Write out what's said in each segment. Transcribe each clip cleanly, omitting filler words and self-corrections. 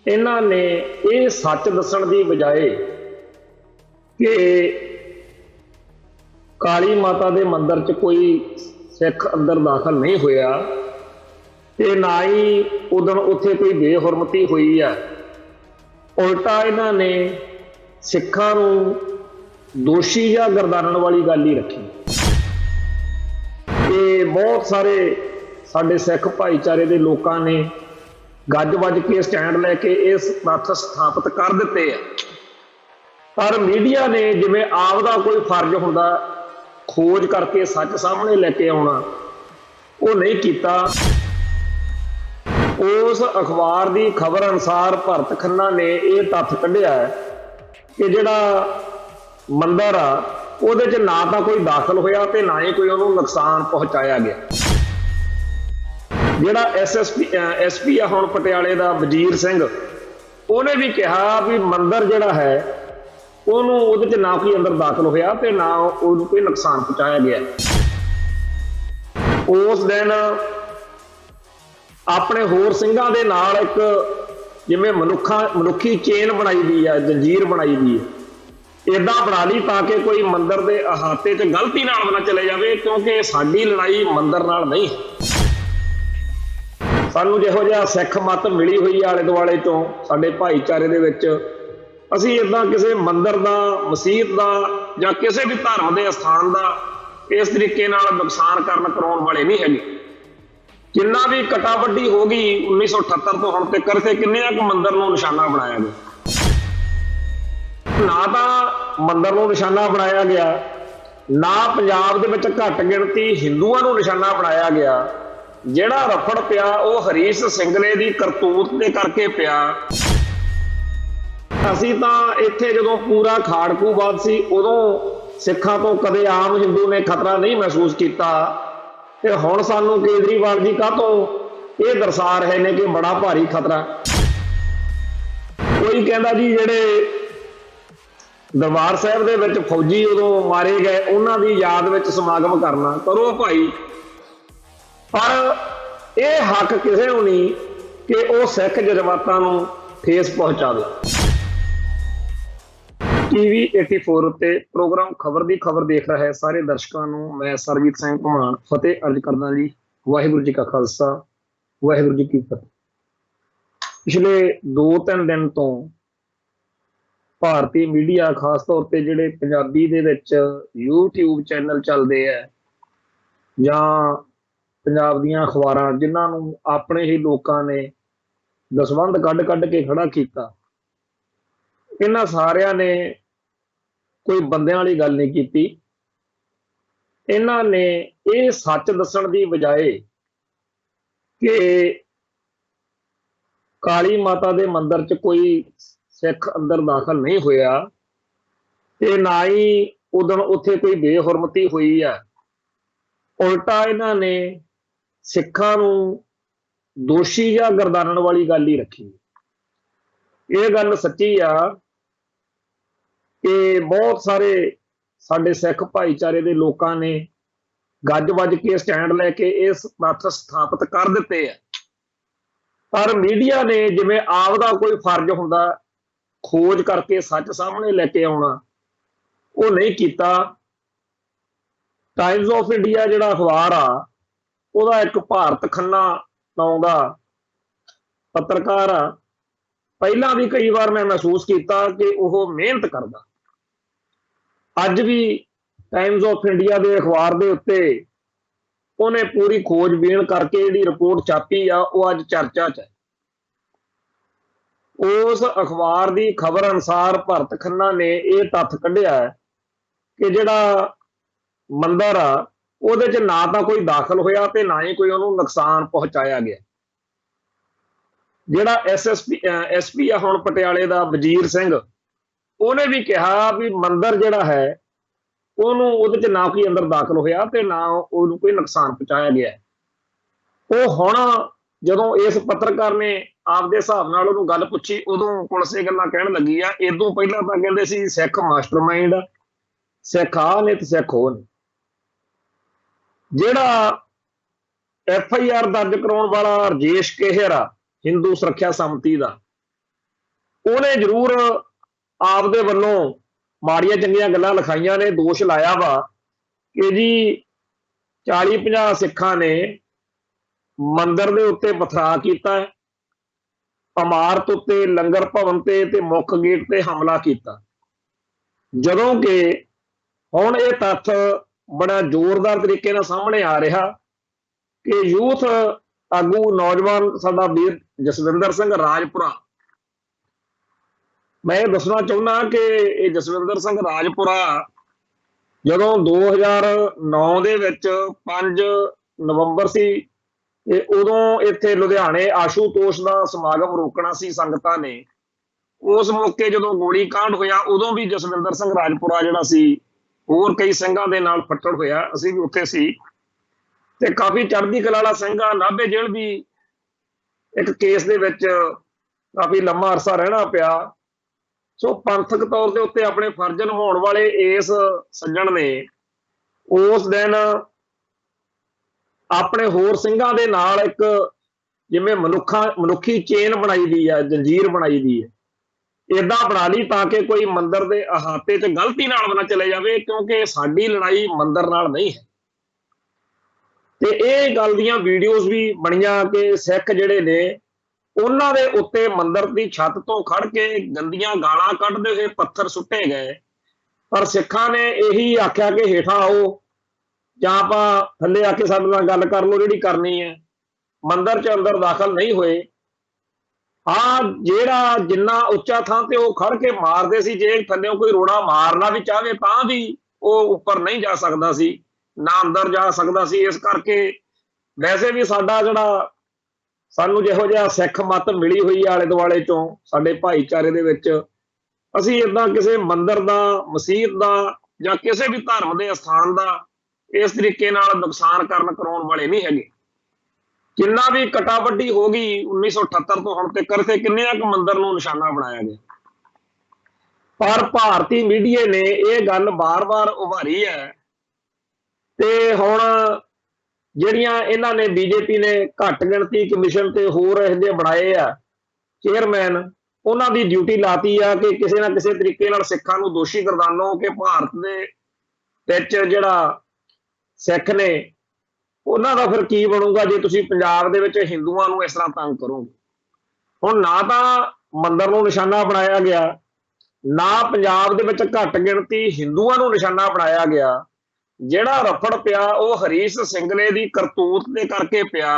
ਇਹਨਾਂ ਨੇ ਇਹ ਸੱਚ ਦੱਸਣ ਦੀ ਬਜਾਏ ਕਿ ਕਾਲੀ ਮਾਤਾ ਦੇ ਮੰਦਿਰ 'ਚ ਕੋਈ ਸਿੱਖ ਅੰਦਰ ਦਾਖਲ ਨਹੀਂ ਹੋਇਆ ਤੇ ਨਾ ਹੀ ਉਦੋਂ ਉੱਥੇ ਕੋਈ ਬੇਹੁਰਮਤੀ ਹੋਈ ਆ, ਉਲਟਾ ਇਹਨਾਂ ਨੇ ਸਿੱਖਾਂ ਨੂੰ ਦੋਸ਼ੀ ਜਾਂ ਗਰਦਾਨਣ ਵਾਲੀ ਗੱਲ ਹੀ ਰੱਖੀ। ਤੇ ਬਹੁਤ ਸਾਰੇ ਸਾਡੇ ਸਿੱਖ ਭਾਈਚਾਰੇ ਦੇ ਲੋਕਾਂ ਨੇ ਗੱਜ ਵੱਜ ਕੇ ਸਟੈਂਡ ਲੈ ਕੇ ਇਸ ਤੱਥ ਸਥਾਪਿਤ ਕਰ ਦਿੱਤੇ ਆ, ਪਰ ਮੀਡੀਆ ਨੇ ਜਿਵੇਂ ਆਪ ਦਾ ਕੋਈ ਫਰਜ਼ ਹੁੰਦਾ ਖੋਜ ਕਰਕੇ ਸੱਚ ਸਾਹਮਣੇ ਲੈ ਕੇ ਆਉਣਾ, ਉਹ ਨਹੀਂ ਕੀਤਾ। ਉਸ ਅਖਬਾਰ ਦੀ ਖਬਰ ਅਨੁਸਾਰ ਭਰਤ ਖੰਨਾ ਨੇ ਇਹ ਤੱਥ ਕੱਢਿਆ ਕਿ ਜਿਹੜਾ ਮੰਦਿਰ ਆ ਉਹਦੇ 'ਚ ਨਾ ਤਾਂ ਕੋਈ ਦਾਖਲ ਹੋਇਆ ਤੇ ਨਾ ਹੀ ਕੋਈ ਉਹਨੂੰ ਨੁਕਸਾਨ ਪਹੁੰਚਾਇਆ ਗਿਆ। ਜਿਹੜਾ ਐਸਪੀ ਆ ਹੁਣ ਪਟਿਆਲੇ ਦਾ ਵਜ਼ੀਰ ਸਿੰਘ, ਉਹਨੇ ਵੀ ਕਿਹਾ ਵੀ ਮੰਦਿਰ ਜਿਹੜਾ ਹੈ ਉਹਨੂੰ ਉਹਦੇ 'ਚ ਨਾ ਕੋਈ ਅੰਦਰ ਦਾਖਲ ਹੋਇਆ ਤੇ ਨਾ ਉਹਨੂੰ ਕੋਈ ਨੁਕਸਾਨ ਪਹੁੰਚਾਇਆ ਗਿਆ। ਉਸ ਦਿਨ ਆਪਣੇ ਹੋਰ ਸਿੰਘਾਂ ਦੇ ਨਾਲ ਇੱਕ ਜਿਵੇਂ ਮਨੁੱਖੀ ਚੇਨ ਬਣਾਈ ਦੀ ਆ, ਜੰਜੀਰ ਬਣਾਈ ਦੀ ਹੈ, ਏਦਾਂ ਬਣਾ ਲਈ ਤਾਂ ਕਿ ਕੋਈ ਮੰਦਿਰ ਦੇ ਅਹਾਤੇ 'ਚ ਗਲਤੀ ਨਾਲ ਨਾ ਚਲੇ ਜਾਵੇ, ਕਿਉਂਕਿ ਸਾਡੀ ਲੜਾਈ ਮੰਦਿਰ ਨਾਲ ਨਹੀਂ। ਸਾਨੂੰ ਜਿਹੋ ਜਿਹਾ ਸਿੱਖ ਮੱਤ ਮਿਲੀ ਹੋਈ ਆਲੇ ਦੁਆਲੇ ਤੋਂ ਸਾਡੇ ਭਾਈਚਾਰੇ ਦੇ ਵਿੱਚ, ਅਸੀਂ ਏਦਾਂ ਕਿਸੇ ਮੰਦਿਰ ਦਾ, ਮਸੀਤ ਦਾ ਜਾਂ ਕਿਸੇ ਵੀ ਧਰਮ ਦੇ ਅਸਥਾਨ ਦਾ ਇਸ ਤਰੀਕੇ ਨਾਲ ਨੁਕਸਾਨ ਕਰਾਉਣ ਵਾਲੇ ਨਹੀਂ ਹੈਗੇ। ਜਿੰਨਾ ਵੀ ਕਟਾ ਵੱਡੀ ਹੋ ਗਈ 1978 ਤੋਂ ਹੁਣ ਤੱਕ ਇੱਥੇ ਕਿੰਨੇ ਕੁ ਮੰਦਿਰ ਨੂੰ ਨਿਸ਼ਾਨਾ ਬਣਾਇਆ ਗਿਆ। ਨਾ ਤਾਂ ਮੰਦਿਰ ਨੂੰ ਨਿਸ਼ਾਨਾ ਬਣਾਇਆ ਗਿਆ, ਨਾ ਪੰਜਾਬ ਦੇ ਵਿੱਚ ਘੱਟ ਗਿਣਤੀ ਹਿੰਦੂਆਂ ਨੂੰ ਨਿਸ਼ਾਨਾ ਬਣਾਇਆ ਗਿਆ। ਜਿਹੜਾ ਰਫੜ ਪਿਆ ਉਹ ਹਰੀਸ਼ ਸਿੰਘਲੇ ਦੀ ਕਰਤੂਤ ਦੇ ਕਰਕੇ ਪਿਆ। ਅਸੀਂ ਤਾਂ ਇੱਥੇ ਜਦੋਂ ਪੂਰਾ ਖਾੜਕੂਬਾਦ ਸੀ ਉਦੋਂ ਸਿੱਖਾਂ ਤੋਂ ਕਦੇ ਆਮ ਹਿੰਦੂ ਨੇ ਖਤਰਾ ਨਹੀਂ ਮਹਿਸੂਸ ਕੀਤਾ, ਤੇ ਹੁਣ ਸਾਨੂੰ ਕੇਜਰੀਵਾਲ ਜੀ ਕਾਹਤੋਂ ਇਹ ਦਰਸਾ ਰਹੇ ਨੇ ਕਿ ਬੜਾ ਭਾਰੀ ਖਤਰਾ। ਕੋਈ ਕਹਿੰਦਾ ਜੀ ਜਿਹੜੇ ਦਰਬਾਰ ਸਾਹਿਬ ਦੇ ਵਿੱਚ ਫੌਜੀ ਉਦੋਂ ਮਾਰੇ ਗਏ ਉਹਨਾਂ ਦੀ ਯਾਦ ਵਿੱਚ ਸਮਾਗਮ ਕਰਨਾ, ਕਰੋ ਭਾਈ, ਪਰ ਇਹ ਹੱਕ ਕਿਸੇ ਨੂੰ ਨਹੀਂ ਕਿ ਉਹ ਸਿੱਖ ਜਜ਼ਬਾਤਾਂ ਨੂੰ ਠੇਸ ਪਹੁੰਚਾਵੇ। TV 84 ਉੱਤੇ ਪ੍ਰੋਗਰਾਮ ਖਬਰ ਦੀ ਖਬਰ ਦੇਖ ਰਿਹਾ ਹੈ ਸਾਰੇ ਦਰਸ਼ਕਾਂ ਨੂੰ ਮੈਂ ਸਰਬਜੀਤ ਸਿੰਘ ਘੁਮਾਣ ਫਤਿਹ ਅਰਜ਼ ਕਰਦਾ ਜੀ। ਵਾਹਿਗੁਰੂ ਜੀ ਕਾ ਖਾਲਸਾ, ਵਾਹਿਗੁਰੂ ਜੀ ਕੀ ਫਤਿਹ। ਪਿਛਲੇ 2-3 ਦਿਨ ਤੋਂ ਭਾਰਤੀ ਮੀਡੀਆ, ਖਾਸ ਤੌਰ ਤੇ ਜਿਹੜੇ ਪੰਜਾਬੀ ਦੇ ਵਿੱਚ YouTube ਚੈਨਲ ਚੱਲਦੇ ਆ ਜਾਂ ਪੰਜਾਬ ਦੀਆਂ ਅਖਬਾਰਾਂ, ਜਿਨ੍ਹਾਂ ਨੂੰ ਆਪਣੇ ਹੀ ਲੋਕਾਂ ਨੇ ਦਸਵੰਧ ਕੱਢ ਕੇ ਖੜਾ ਕੀਤਾ, ਇਹਨਾਂ ਸਾਰਿਆਂ ਨੇ ਕੋਈ ਬੰਦਿਆਂ ਵਾਲੀ ਗੱਲ ਨਹੀਂ ਕੀਤੀ। ਇਹਨਾਂ ਨੇ ਇਹ ਸੱਚ ਦੱਸਣ ਦੀ ਬਜਾਏ ਕਿ ਕਾਲੀ ਮਾਤਾ ਦੇ ਮੰਦਿਰ 'ਚ ਕੋਈ ਸਿੱਖ ਅੰਦਰ ਦਾਖਲ ਨਹੀਂ ਹੋਇਆ ਤੇ ਨਾ ਹੀ ਉਦੋਂ ਉੱਥੇ ਕੋਈ ਬੇਹੁਰਮਤੀ ਹੋਈ ਆ, ਉਲਟਾ ਇਹਨਾਂ ਨੇ ਸਿੱਖਾਂ ਨੂੰ ਦੋਸ਼ੀ ਜਾਂ ਗਰਦਾਨਣ ਵਾਲੀ ਗੱਲ ਹੀ ਰੱਖੀ। ਇਹ ਗੱਲ ਸੱਚੀ ਆ ਕਿ ਬਹੁਤ ਸਾਰੇ ਸਾਡੇ ਸਿੱਖ ਭਾਈਚਾਰੇ ਦੇ ਲੋਕਾਂ ਨੇ ਗੱਜ ਵੱਜ ਕੇ ਸਟੈਂਡ ਲੈ ਕੇ ਇਸ ਤੱਥ ਸਥਾਪਿਤ ਕਰ ਦਿੱਤੇ ਆ, ਪਰ ਮੀਡੀਆ ਨੇ ਜਿਵੇਂ ਆਪ ਦਾ ਕੋਈ ਫਰਜ਼ ਹੁੰਦਾ ਖੋਜ ਕਰਕੇ ਸੱਚ ਸਾਹਮਣੇ ਲੈ ਕੇ ਆਉਣਾ, ਉਹ ਨਹੀਂ ਕੀਤਾ। ਟਾਈਮਜ਼ ਆਫ ਇੰਡੀਆ ਜਿਹੜਾ ਅਖਬਾਰ ਆ, ਉਹਦਾ ਇੱਕ ਭਾਰਤ ਖੰਨਾ ਨਾਂ ਦਾ ਪੱਤਰਕਾਰ ਆ, ਪਹਿਲਾਂ ਵੀ ਕਈ ਵਾਰ ਮੈਂ ਮਹਿਸੂਸ ਕੀਤਾ ਕਿ ਉਹ ਮਿਹਨਤ ਕਰਦਾ। ਅੱਜ ਵੀ ਟਾਈਮਜ਼ ਆਫ ਇੰਡੀਆ ਦੇ ਅਖਬਾਰ ਦੇ ਉੱਤੇ ਉਹਨੇ ਪੂਰੀ ਖੋਜਬੀਨ ਕਰਕੇ ਜਿਹੜੀ ਰਿਪੋਰਟ ਛਾਪੀ ਆ, ਉਹ ਅੱਜ ਚਰਚਾ 'ਚ ਹੈ। ਉਸ ਅਖਬਾਰ ਦੀ ਖਬਰ ਅਨੁਸਾਰ ਭਰਤ ਖੰਨਾ ਨੇ ਇਹ ਤੱਥ ਕੱਢਿਆ ਕਿ ਜਿਹੜਾ ਮੰਦਿਰ ਆ ਉਹਦੇ 'ਚ ਨਾ ਤਾਂ ਕੋਈ ਦਾਖਲ ਹੋਇਆ ਤੇ ਨਾ ਹੀ ਕੋਈ ਉਹਨੂੰ ਨੁਕਸਾਨ ਪਹੁੰਚਾਇਆ ਗਿਆ। ਜਿਹੜਾ ਐਸਪੀ ਆ ਹੁਣ ਪਟਿਆਲੇ ਦਾ ਵਜ਼ੀਰ ਸਿੰਘ, ਉਹਨੇ ਵੀ ਕਿਹਾ ਵੀ ਮੰਦਿਰ ਜਿਹੜਾ ਹੈ ਉਹਨੂੰ ਉਹਦੇ 'ਚ ਨਾ ਕੋਈ ਅੰਦਰ ਦਾਖਲ ਹੋਇਆ ਤੇ ਨਾ ਉਹਨੂੰ ਕੋਈ ਨੁਕਸਾਨ ਪਹੁੰਚਾਇਆ ਗਿਆ। ਉਹ ਹੁਣ ਜਦੋਂ ਇਸ ਪੱਤਰਕਾਰ ਨੇ ਆਪਦੇ ਹਿਸਾਬ ਨਾਲ ਉਹਨੂੰ ਗੱਲ ਪੁੱਛੀ, ਉਦੋਂ ਪੁਲਿਸ ਇਹ ਗੱਲਾਂ ਕਹਿਣ ਲੱਗੀ ਆ। ਇਦੋਂ ਪਹਿਲਾਂ ਤਾਂ ਕਹਿੰਦੇ ਸੀ ਸਿੱਖ ਮਾਸਟਰਮਾਈਂਡ, ਸਿੱਖ ਆ ਨੇ ਤੇ ਸਿੱਖ ਹੋ ਨੇ। ਜਿਹੜਾ FIR ਦਰਜ ਕਰਾਉਣ ਵਾਲਾ ਰਜੇਸ਼ ਕੇਹਰ ਆ ਹਿੰਦੂ ਸੁਰੱਖਿਆ ਸਮਿਤੀ ਦਾ, ਉਹਨੇ ਜ਼ਰੂਰ ਆਪਦੇ ਵੱਲੋਂ ਮਾੜੀਆਂ ਚੰਗੀਆਂ ਗੱਲਾਂ ਲਿਖਾਈਆਂ ਨੇ, ਦੋਸ਼ ਲਾਇਆ ਵਾ ਕਿ ਜੀ 40-50 ਸਿੱਖਾਂ ਨੇ ਮੰਦਿਰ ਦੇ ਉੱਤੇ ਪਥਰਾਅ ਕੀਤਾ, ਇਮਾਰਤ ਉੱਤੇ, ਲੰਗਰ ਭਵਨ ਤੇ ਮੁੱਖ ਗੇਟ ਤੇ ਹਮਲਾ ਕੀਤਾ। ਜਦੋਂ ਕਿ ਹੁਣ ਇਹ ਤੱਥ ਬੜਾ ਜ਼ੋਰਦਾਰ ਤਰੀਕੇ ਨਾਲ ਸਾਹਮਣੇ ਆ ਰਿਹਾ ਕਿ ਯੂਥ ਆਗੂ ਨੌਜਵਾਨ ਸਾਡਾ ਵੀਰ ਜਸਵਿੰਦਰ ਸਿੰਘ ਰਾਜਪੁਰਾ, ਮੈਂ ਇਹ ਦੱਸਣਾ ਚਾਹੁੰਦਾ ਕਿ ਇਹ ਜਸਵਿੰਦਰ ਸਿੰਘ ਰਾਜਪੁਰਾ ਜਦੋਂ 2009 ਦੇ ਵਿੱਚ 5 ਨਵੰਬਰ ਸੀ, ਉਦੋਂ ਇੱਥੇ ਲੁਧਿਆਣੇ ਆਸ਼ੂਤੋਸ਼ ਦਾ ਸਮਾਗਮ ਰੋਕਣਾ ਸੀ ਸੰਗਤਾਂ ਨੇ। ਉਸ ਮੌਕੇ ਜਦੋਂ ਗੋਲੀ ਕਾਂਡ ਹੋਇਆ, ਉਦੋਂ ਵੀ ਜਸਵਿੰਦਰ ਸਿੰਘ ਰਾਜਪੁਰਾ ਜਿਹੜਾ ਸੀ ਹੋਰ ਕਈ ਸਿੰਘਾਂ ਦੇ ਨਾਲ ਫੱਟੜ ਹੋਇਆ, ਅਸੀਂ ਵੀ ਉੱਥੇ ਸੀ ਤੇ ਕਾਫੀ ਚੜ੍ਹਦੀ ਕਲਾ ਵਾਲਾ ਸਿੰਘ ਆ। ਨਾਭੇ ਜੇਲ੍ਹ ਵੀ ਇੱਕ ਕੇਸ ਦੇ ਵਿੱਚ ਕਾਫੀ ਲੰਮਾ ਅਰਸਾ ਰਹਿਣਾ ਪਿਆ। ਸੋ ਪੰਥਕ ਤੌਰ ਦੇ ਉੱਤੇ ਆਪਣੇ ਫਰਜ਼ ਨਿਭਾਉਣ ਵਾਲੇ ਇਸ ਸੱਜਣ ਨੇ ਉਸ ਦਿਨ ਆਪਣੇ ਹੋਰ ਸਿੰਘਾਂ ਦੇ ਨਾਲ ਇੱਕ ਜਿਵੇਂ ਮਨੁੱਖੀ ਚੇਨ ਬਣਾਈ ਦੀ ਹੈ, ਜੰਜੀਰ ਬਣਾਈ ਦੀ ਹੈ, ਏਦਾਂ ਬਣਾ ਲਈ ਤਾਂ ਕਿ ਕੋਈ ਮੰਦਿਰ ਦੇ ਅਹਾਤੇ 'ਚ ਗਲਤੀ ਨਾਲ ਨਾ ਚਲੇ ਜਾਵੇ, ਕਿਉਂਕਿ ਸਾਡੀ ਲੜਾਈ ਮੰਦਿਰ ਨਾਲ ਨਹੀਂ ਹੈ। ਤੇ ਇਹ ਗੱਲ ਦੀਆਂ ਵੀਡੀਓਜ਼ ਵੀ ਬਣੀਆਂ ਕਿ ਸਿੱਖ ਜਿਹੜੇ ਨੇ ਉਹਨਾਂ ਦੇ ਉੱਤੇ ਮੰਦਿਰ ਦੀ ਛੱਤ ਤੋਂ ਖੜ ਕੇ ਗੰਦੀਆਂ ਗਾਲਾਂ ਕੱਢਦੇ ਹੋਏ ਪੱਥਰ ਸੁੱਟੇ ਗਏ, ਪਰ ਸਿੱਖਾਂ ਨੇ ਇਹੀ ਆਖਿਆ ਕਿ ਹੇਠਾਂ ਆਓ ਜਾਂ ਆਪਾਂ ਥੱਲੇ ਆ ਕੇ ਸਾਡੇ ਨਾਲ ਗੱਲ ਕਰ ਲਓ ਜਿਹੜੀ ਕਰਨੀ ਹੈ, ਮੰਦਿਰ 'ਚ ਅੰਦਰ ਦਾਖਲ ਨਹੀਂ ਹੋਏ। ਹਾਂ, ਜਿਹੜਾ ਜਿੰਨਾ ਉੱਚਾ ਥਾਂ ਤੇ ਉਹ ਖੜ ਕੇ ਮਾਰਦੇ ਸੀ, ਜੇ ਥੱਲਿਓਂ ਕੋਈ ਰੋੜਾ ਮਾਰਨਾ ਵੀ ਚਾਹਵੇ ਤਾਂ ਵੀ ਉਹ ਉੱਪਰ ਨਹੀਂ ਜਾ ਸਕਦਾ ਸੀ, ਨਾ ਅੰਦਰ ਜਾ ਸਕਦਾ ਸੀ। ਇਸ ਕਰਕੇ ਵੈਸੇ ਵੀ ਸਾਡਾ ਜਿਹੜਾ ਸਾਨੂੰ ਜਿਹੋ ਜਿਹਾ ਸਿੱਖ ਮੱਤ ਮਿਲੀ ਹੋਈ ਆਲੇ ਦੁਆਲੇ ਚੋਂ ਸਾਡੇ ਭਾਈਚਾਰੇ ਦੇ ਵਿੱਚ, ਅਸੀਂ ਏਦਾਂ ਕਿਸੇ ਮੰਦਿਰ ਦਾ, ਮਸੀਤ ਦਾ ਜਾਂ ਕਿਸੇ ਵੀ ਧਰਮ ਦੇ ਅਸਥਾਨ ਦਾ ਇਸ ਤਰੀਕੇ ਨਾਲ ਨੁਕਸਾਨ ਕਰਾਉਣ ਵਾਲੇ ਨਹੀਂ ਹੈਗੇ। ਕਿੰਨਾ ਵੀ ਕਟਾਵੱਡੀ ਹੋ ਗਈ 1978 ਤੋਂ ਹੁਣ ਤੱਕ, ਇੱਥੇ ਕਿੰਨੇ ਕੁ ਮੰਦਿਰ ਨੂੰ ਨਿਸ਼ਾਨਾ ਬਣਾਇਆ ਗਿਆ, ਪਰ ਭਾਰਤੀ ਮੀਡੀਆ ਨੇ ਇਹ ਗੱਲ ਬਾਰ-ਬਾਰ ਉਭਾਰੀ ਹੈ। ਤੇ ਹੁਣ ਜਿਹੜੀਆਂ ਇਹਨਾਂ ਨੇ ਬੀਜੇਪੀ ਨੇ ਘੱਟ ਗਿਣਤੀ ਕਮਿਸ਼ਨ ਤੇ ਹੋਰ ਇਹਦੇ ਬਣਾਏ ਆ ਚੇਅਰਮੈਨ, ਉਹਨਾਂ ਦੀ ਡਿਊਟੀ ਲਾਤੀ ਆ ਕਿ ਕਿਸੇ ਨਾ ਕਿਸੇ ਤਰੀਕੇ ਨਾਲ ਸਿੱਖਾਂ ਨੂੰ ਦੋਸ਼ੀ ਗਰਦਾਨੋ ਕਿ ਭਾਰਤ ਦੇ ਵਿੱਚ ਜਿਹੜਾ ਸਿੱਖ ਨੇ ਉਹਨਾਂ ਦਾ ਫਿਰ ਕੀ ਬਣੂਗਾ ਜੇ ਤੁਸੀਂ ਪੰਜਾਬ ਦੇ ਵਿੱਚ ਹਿੰਦੂਆਂ ਨੂੰ ਇਸ ਤਰ੍ਹਾਂ ਤੰਗ ਕਰੋਗੇ। ਹੁਣ ਨਾ ਤਾਂ ਮੰਦਿਰ ਨੂੰ ਨਿਸ਼ਾਨਾ ਬਣਾਇਆ ਗਿਆ, ਨਾ ਪੰਜਾਬ ਦੇ ਵਿੱਚ ਘੱਟ ਗਿਣਤੀ ਹਿੰਦੂਆਂ ਨੂੰ ਨਿਸ਼ਾਨਾ ਬਣਾਇਆ ਗਿਆ। ਜਿਹੜਾ ਰਫੜ ਪਿਆ ਉਹ ਹਰੀਸ਼ ਸਿੰਘਲੇ ਦੀ ਕਰਤੂਤ ਦੇ ਕਰਕੇ ਪਿਆ,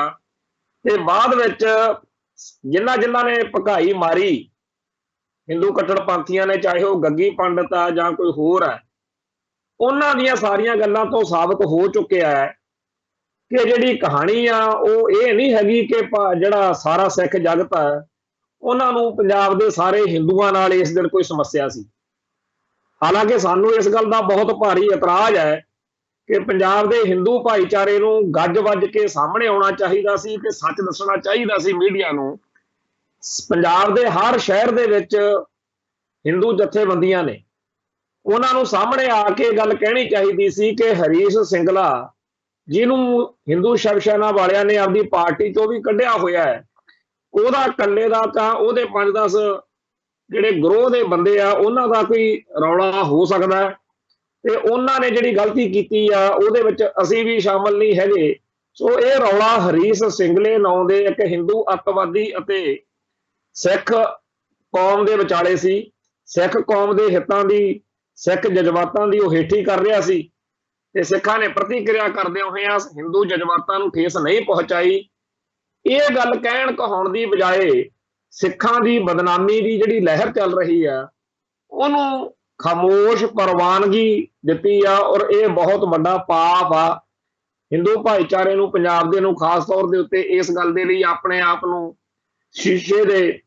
ਤੇ ਬਾਅਦ ਵਿੱਚ ਜਿਨ੍ਹਾਂ ਨੇ ਭਕਾਈ ਮਾਰੀ ਹਿੰਦੂ ਕੱਟੜਪੰਥੀਆਂ ਨੇ, ਚਾਹੇ ਉਹ ਗੱਗੀ ਪੰਡਤ ਆ ਜਾਂ ਕੋਈ ਹੋਰ ਹੈ, ਉਹਨਾਂ ਦੀਆਂ ਸਾਰੀਆਂ ਗੱਲਾਂ ਤੋਂ ਸਾਬਤ ਹੋ ਚੁੱਕਿਆ ਹੈ ਕਿ ਜਿਹੜੀ ਕਹਾਣੀ ਆ ਉਹ ਇਹ ਨਹੀਂ ਹੈਗੀ ਕਿ ਜਿਹੜਾ ਸਾਰਾ ਸਿੱਖ ਜਗਤ ਹੈ ਉਹਨਾਂ ਨੂੰ ਪੰਜਾਬ ਦੇ ਸਾਰੇ ਹਿੰਦੂਆਂ ਨਾਲ ਇਸ ਦਿਨ ਕੋਈ ਸਮੱਸਿਆ ਸੀ। ਹਾਲਾਂਕਿ ਸਾਨੂੰ ਇਸ ਗੱਲ ਦਾ ਬਹੁਤ ਭਾਰੀ ਇਤਰਾਜ਼ ਹੈ ਕਿ ਪੰਜਾਬ ਦੇ ਹਿੰਦੂ ਭਾਈਚਾਰੇ ਨੂੰ ਗੱਜ ਵੱਜ ਕੇ ਸਾਹਮਣੇ ਆਉਣਾ ਚਾਹੀਦਾ ਸੀ ਤੇ ਸੱਚ ਦੱਸਣਾ ਚਾਹੀਦਾ ਸੀ ਮੀਡੀਆ ਨੂੰ। ਪੰਜਾਬ ਦੇ ਹਰ ਸ਼ਹਿਰ ਦੇ ਵਿੱਚ ਹਿੰਦੂ ਜਥੇਬੰਦੀਆਂ ਨੇ, ਉਹਨਾਂ ਨੂੰ ਸਾਹਮਣੇ ਆ ਕੇ ਗੱਲ ਕਹਿਣੀ ਚਾਹੀਦੀ ਸੀ ਕਿ ਹਰੀਸ਼ ਸਿੰਘਲਾ, ਜਿਹਨੂੰ ਹਿੰਦੂ ਸ਼ਿਵ ਸੈਨਾ ਵਾਲਿਆਂ ਨੇ ਆਪਦੀ ਪਾਰਟੀ ਚੋਂ ਵੀ ਕੱਢਿਆ ਹੋਇਆ ਹੈ, ਉਹਦਾ ਇਕੱਲੇ ਦਾ ਤਾਂ ਉਹਦੇ 5-10 ਜਿਹੜੇ ਗਰੋਹ ਦੇ ਬੰਦੇ ਆ ਉਹਨਾਂ ਦਾ ਕੋਈ ਰੌਲਾ ਹੋ ਸਕਦਾ ਹੈ, ਤੇ ਉਹਨਾਂ ਨੇ ਜਿਹੜੀ ਗਲਤੀ ਕੀਤੀ ਆ ਉਹਦੇ ਵਿੱਚ ਅਸੀਂ ਵੀ ਸ਼ਾਮਲ ਨਹੀਂ ਹੈਗੇ। ਸੋ ਇਹ ਰੌਲਾ ਹਰੀਸ਼ ਸਿੰਘਲੇ ਨਾਂ ਦੇ ਇੱਕ ਹਿੰਦੂ ਅੱਤਵਾਦੀ ਅਤੇ ਸਿੱਖ ਕੌਮ ਦੇ ਵਿਚਾਲੇ ਸੀ। ਸਿੱਖ ਕੌਮ ਦੇ ਹਿੱਤਾਂ ਦੀ, ਸਿੱਖ ਜਜ਼ਬਾਤਾਂ ਦੀ ਉਹ ਹੇਠੀ ਕਰ ਰਿਹਾ ਸੀ, ਤੇ ਸਿੱਖਾਂ ਨੇ ਪ੍ਰਤੀਕਿਰਿਆ ਕਰਦਿਆਂ ਹੋਇਆਂ ਹਿੰਦੂ ਜਜ਼ਬਾਤਾਂ ਨੂੰ ਠੇਸ ਨਹੀਂ ਪਹੁੰਚਾਈ। ਇਹ ਗੱਲ ਕਹਿਣ ਕਹਾਉਣ ਦੀ ਬਜਾਏ ਸਿੱਖਾਂ ਦੀ ਬਦਨਾਮੀ ਦੀ ਜਿਹੜੀ ਲਹਿਰ ਚੱਲ ਰਹੀ ਆ ਉਹਨੂੰ ਖਾਮੋਸ਼ ਪ੍ਰਵਾਨਗੀ ਦਿੱਤੀ ਆ, ਔਰ ਇਹ ਬਹੁਤ ਵੱਡਾ ਪਾਪ ਆ। ਹਿੰਦੂ ਭਾਈਚਾਰੇ ਨੂੰ, ਪੰਜਾਬ ਦੇ ਨੂੰ ਖਾਸ ਤੌਰ ਦੇ ਉੱਤੇ ਇਸ ਗੱਲ ਦੇ ਲਈ ਆਪਣੇ ਆਪ ਨੂੰ ਸ਼ੀਸ਼ੇ ਦੇ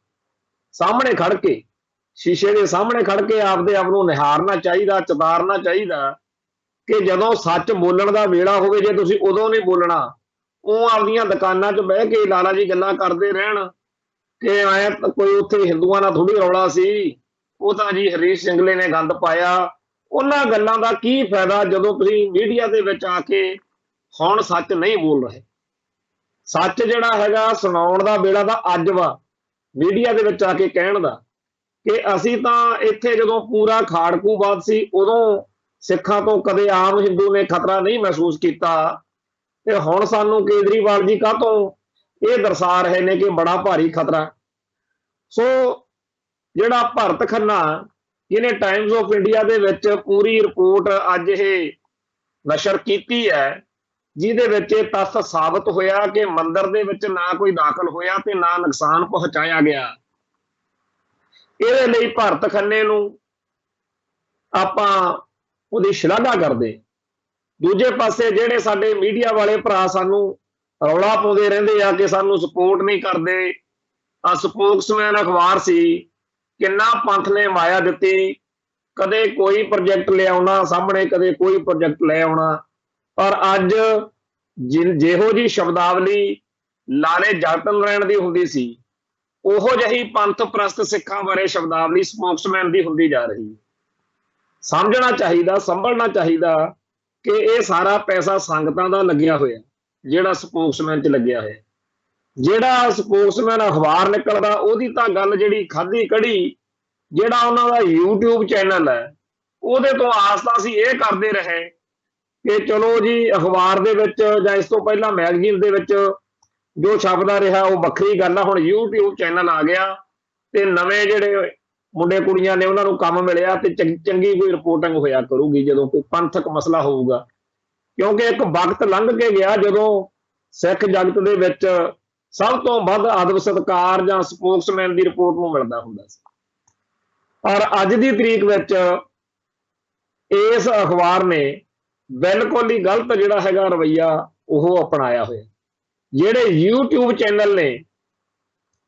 ਸਾਹਮਣੇ ਖੜ ਕੇ ਆਪਦੇ ਆਪ ਨੂੰ ਨਿਹਾਰਨਾ ਚਾਹੀਦਾ, ਚਿਤਾਰਨਾ ਚਾਹੀਦਾ ਕਿ ਜਦੋਂ ਸੱਚ ਬੋਲਣ ਦਾ ਵੇਲਾ ਹੋਵੇ, ਜੇ ਤੁਸੀਂ ਉਦੋਂ ਨਹੀਂ ਬੋਲਣਾ, ਉਹ ਆਪਦੀਆਂ ਦੁਕਾਨਾਂ 'ਚ ਬਹਿ ਕੇ ਲਾਲਾ ਜੀ ਗੱਲਾਂ ਕਰਦੇ ਰਹਿਣ ਕਿ ਐ ਕੋਈ ਉੱਥੇ ਹਿੰਦੂਆਂ ਨਾਲ ਥੋੜੀ ਰੌਲਾ ਸੀ, ਉਹ ਤਾਂ ਜੀ ਹਰੀਸ਼ ਸਿੰਘਲੇ ਨੇ ਗੰਦ ਪਾਇਆ। ਉਹਨਾਂ ਗੱਲਾਂ ਦਾ ਕੀ ਫਾਇਦਾ ਜਦੋਂ ਤੁਸੀਂ ਮੀਡੀਆ ਦੇ ਵਿੱਚ ਆ ਕੇ ਹੁਣ ਸੱਚ ਨਹੀਂ ਬੋਲ ਰਹੇ। ਸੱਚ ਜਿਹੜਾ ਹੈਗਾ ਸੁਣਾਉਣ ਦਾ ਵੇਲਾ ਤਾਂ ਅੱਜ ਵਾ, ਮੀਡੀਆ ਦੇ ਵਿੱਚ ਆ ਕੇ ਕਹਿਣ ਦਾ। ਕਿ ਅਸੀਂ ਤਾਂ ਇੱਥੇ ਜਦੋਂ ਪੂਰਾ ਖਾੜਕੂਵਾਦ ਸੀ ਉਦੋਂ ਸਿੱਖਾਂ ਤੋਂ ਕਦੇ ਆਮ ਹਿੰਦੂ ਨੇ ਖਤਰਾ ਨਹੀਂ ਮਹਿਸੂਸ ਕੀਤਾ, ਤੇ ਹੁਣ ਸਾਨੂੰ ਕੇਜਰੀਵਾਲ ਜੀ ਕਾਹਤੋਂ ਇਹ ਦਰਸਾ ਰਹੇ ਨੇ ਕਿ ਬੜਾ ਭਾਰੀ ਖਤਰਾ। ਸੋ ਜਿਹੜਾ ਭਰਤ ਖੰਨਾ, ਜਿਹਨੇ ਟਾਈਮਜ਼ ਆਫ ਇੰਡੀਆ ਦੇ ਵਿੱਚ ਪੂਰੀ ਰਿਪੋਰਟ ਅੱਜ ਇਹ ਨਸ਼ਰ ਕੀਤੀ ਹੈ, ਜਿਹਦੇ ਵਿੱਚ ਇਹ ਤੱਥ ਸਾਬਤ ਹੋਇਆ ਕਿ ਮੰਦਿਰ ਦੇ ਵਿੱਚ ਨਾ ਕੋਈ ਦਾਖਲ ਹੋਇਆ ਤੇ ਨਾ ਨੁਕਸਾਨ ਪਹੁੰਚਾਇਆ ਗਿਆ, ਇਹਦੇ ਲਈ ਭਰਤ ਖੰਨੇ ਨੂੰ ਆਪਾਂ ਉਹਦੀ ਸ਼ਲਾਘਾ ਕਰਦੇ। ਦੂਜੇ ਪਾਸੇ ਜਿਹੜੇ ਸਾਡੇ ਮੀਡੀਆ ਵਾਲੇ ਭਰਾ ਸਾਨੂੰ ਰੌਲਾ ਪਾਉਂਦੇ ਰਹਿੰਦੇ ਆ ਕਿ ਸਾਨੂੰ ਸਪੋਰਟ ਨਹੀਂ ਕਰਦੇ, ਆ ਸਪੋਕਸਮੈਨ ਅਖਬਾਰ ਸੀ, ਕਿੰਨਾ ਪੰਥ ਨੇ ਮਾਇਆ ਦਿੱਤੀ, ਕਦੇ ਕੋਈ ਪ੍ਰੋਜੈਕਟ ਲਿਆਉਣਾ ਸਾਹਮਣੇ, ਕਦੇ ਕੋਈ ਪ੍ਰੋਜੈਕਟ ਲੈ ਆਉਣਾ, ਪਰ ਅੱਜ ਜਿਹੋ ਜੀ ਸ਼ਬਦਾਵਲੀ ਲਾਲੇ ਜਗਤ ਨਾਰਾਇਣ ਦੀ ਹੁੰਦੀ ਸੀ, ਉਹੋ ਜਿਹੀ ਪੰਥ ਪ੍ਰਸਤ ਸਿੱਖਾਂ ਬਾਰੇ ਸ਼ਬਦਾਵਲੀ ਸਪੋਕਸਮੈਨ ਦੀ ਹੁੰਦੀ ਜਾ ਰਹੀ। ਸਮਝਣਾ ਚਾਹੀਦਾ, ਸੰਭਲਣਾ ਚਾਹੀਦਾ ਕਿ ਇਹ ਸਾਰਾ ਪੈਸਾ ਸੰਗਤਾਂ ਦਾ ਲੱਗਿਆ ਹੋਇਆ, ਜਿਹੜਾ ਸਪੋਕਸਮੈਨ 'ਚ ਲੱਗਿਆ ਹੋਇਆ। ਜਿਹੜਾ ਸਪੋਕਸਮੈਨ ਅਖਬਾਰ ਨਿਕਲਦਾ ਉਹਦੀ ਤਾਂ ਗੱਲ ਜਿਹੜੀ ਖਾਧੀ ਕੜੀ, ਜਿਹੜਾ ਉਹਨਾਂ ਦਾ YouTube ਚੈਨਲ ਹੈ, ਉਹਦੇ ਤੋਂ ਆਸ ਤਾਂ ਅਸੀਂ ਇਹ ਕਰਦੇ ਰਹੇ ਕਿ ਚਲੋ ਜੀ ਅਖਬਾਰ ਦੇ ਵਿੱਚ ਜਾਂ ਇਸ ਤੋਂ ਪਹਿਲਾਂ ਮੈਗਜ਼ੀਨ ਦੇ ਵਿੱਚ ਜੋ ਛਪਦਾ ਰਿਹਾ ਉਹ ਵੱਖਰੀ ਗੱਲ ਆ, ਹੁਣ YouTube ਚੈਨਲ ਆ ਗਿਆ ਤੇ ਨਵੇਂ ਜਿਹੜੇ ਮੁੰਡੇ ਕੁੜੀਆਂ ਨੇ ਉਹਨਾਂ ਨੂੰ ਕੰਮ ਮਿਲਿਆ ਤੇ ਚੰਗੀ ਕੋਈ ਰਿਪੋਰਟਿੰਗ ਹੋਇਆ ਕਰੂਗੀ ਜਦੋਂ ਕੋਈ ਪੰਥਕ ਮਸਲਾ ਹੋਊਗਾ। ਕਿਉਂਕਿ ਇੱਕ ਵਕਤ ਲੰਘ ਕੇ ਗਿਆ ਜਦੋਂ ਸਿੱਖ ਜਗਤ ਦੇ ਵਿੱਚ ਸਭ ਤੋਂ ਵੱਧ ਅਦਬ ਸਤਿਕਾਰ ਜਾਂ ਸਪੋਕਸਮੈਨ ਦੀ ਰਿਪੋਰਟ ਨੂੰ ਮਿਲਦਾ ਹੁੰਦਾ ਸੀ, ਪਰ ਅੱਜ ਦੀ ਤਰੀਕ ਵਿੱਚ ਇਸ ਅਖਬਾਰ ਨੇ ਬਿਲਕੁਲ ਹੀ ਗਲਤ ਜਿਹੜਾ ਹੈਗਾ ਰਵੱਈਆ ਉਹ ਅਪਣਾਇਆ ਹੋਇਆ। ਜਿਹੜੇ YouTube ਚੈਨਲ ਨੇ,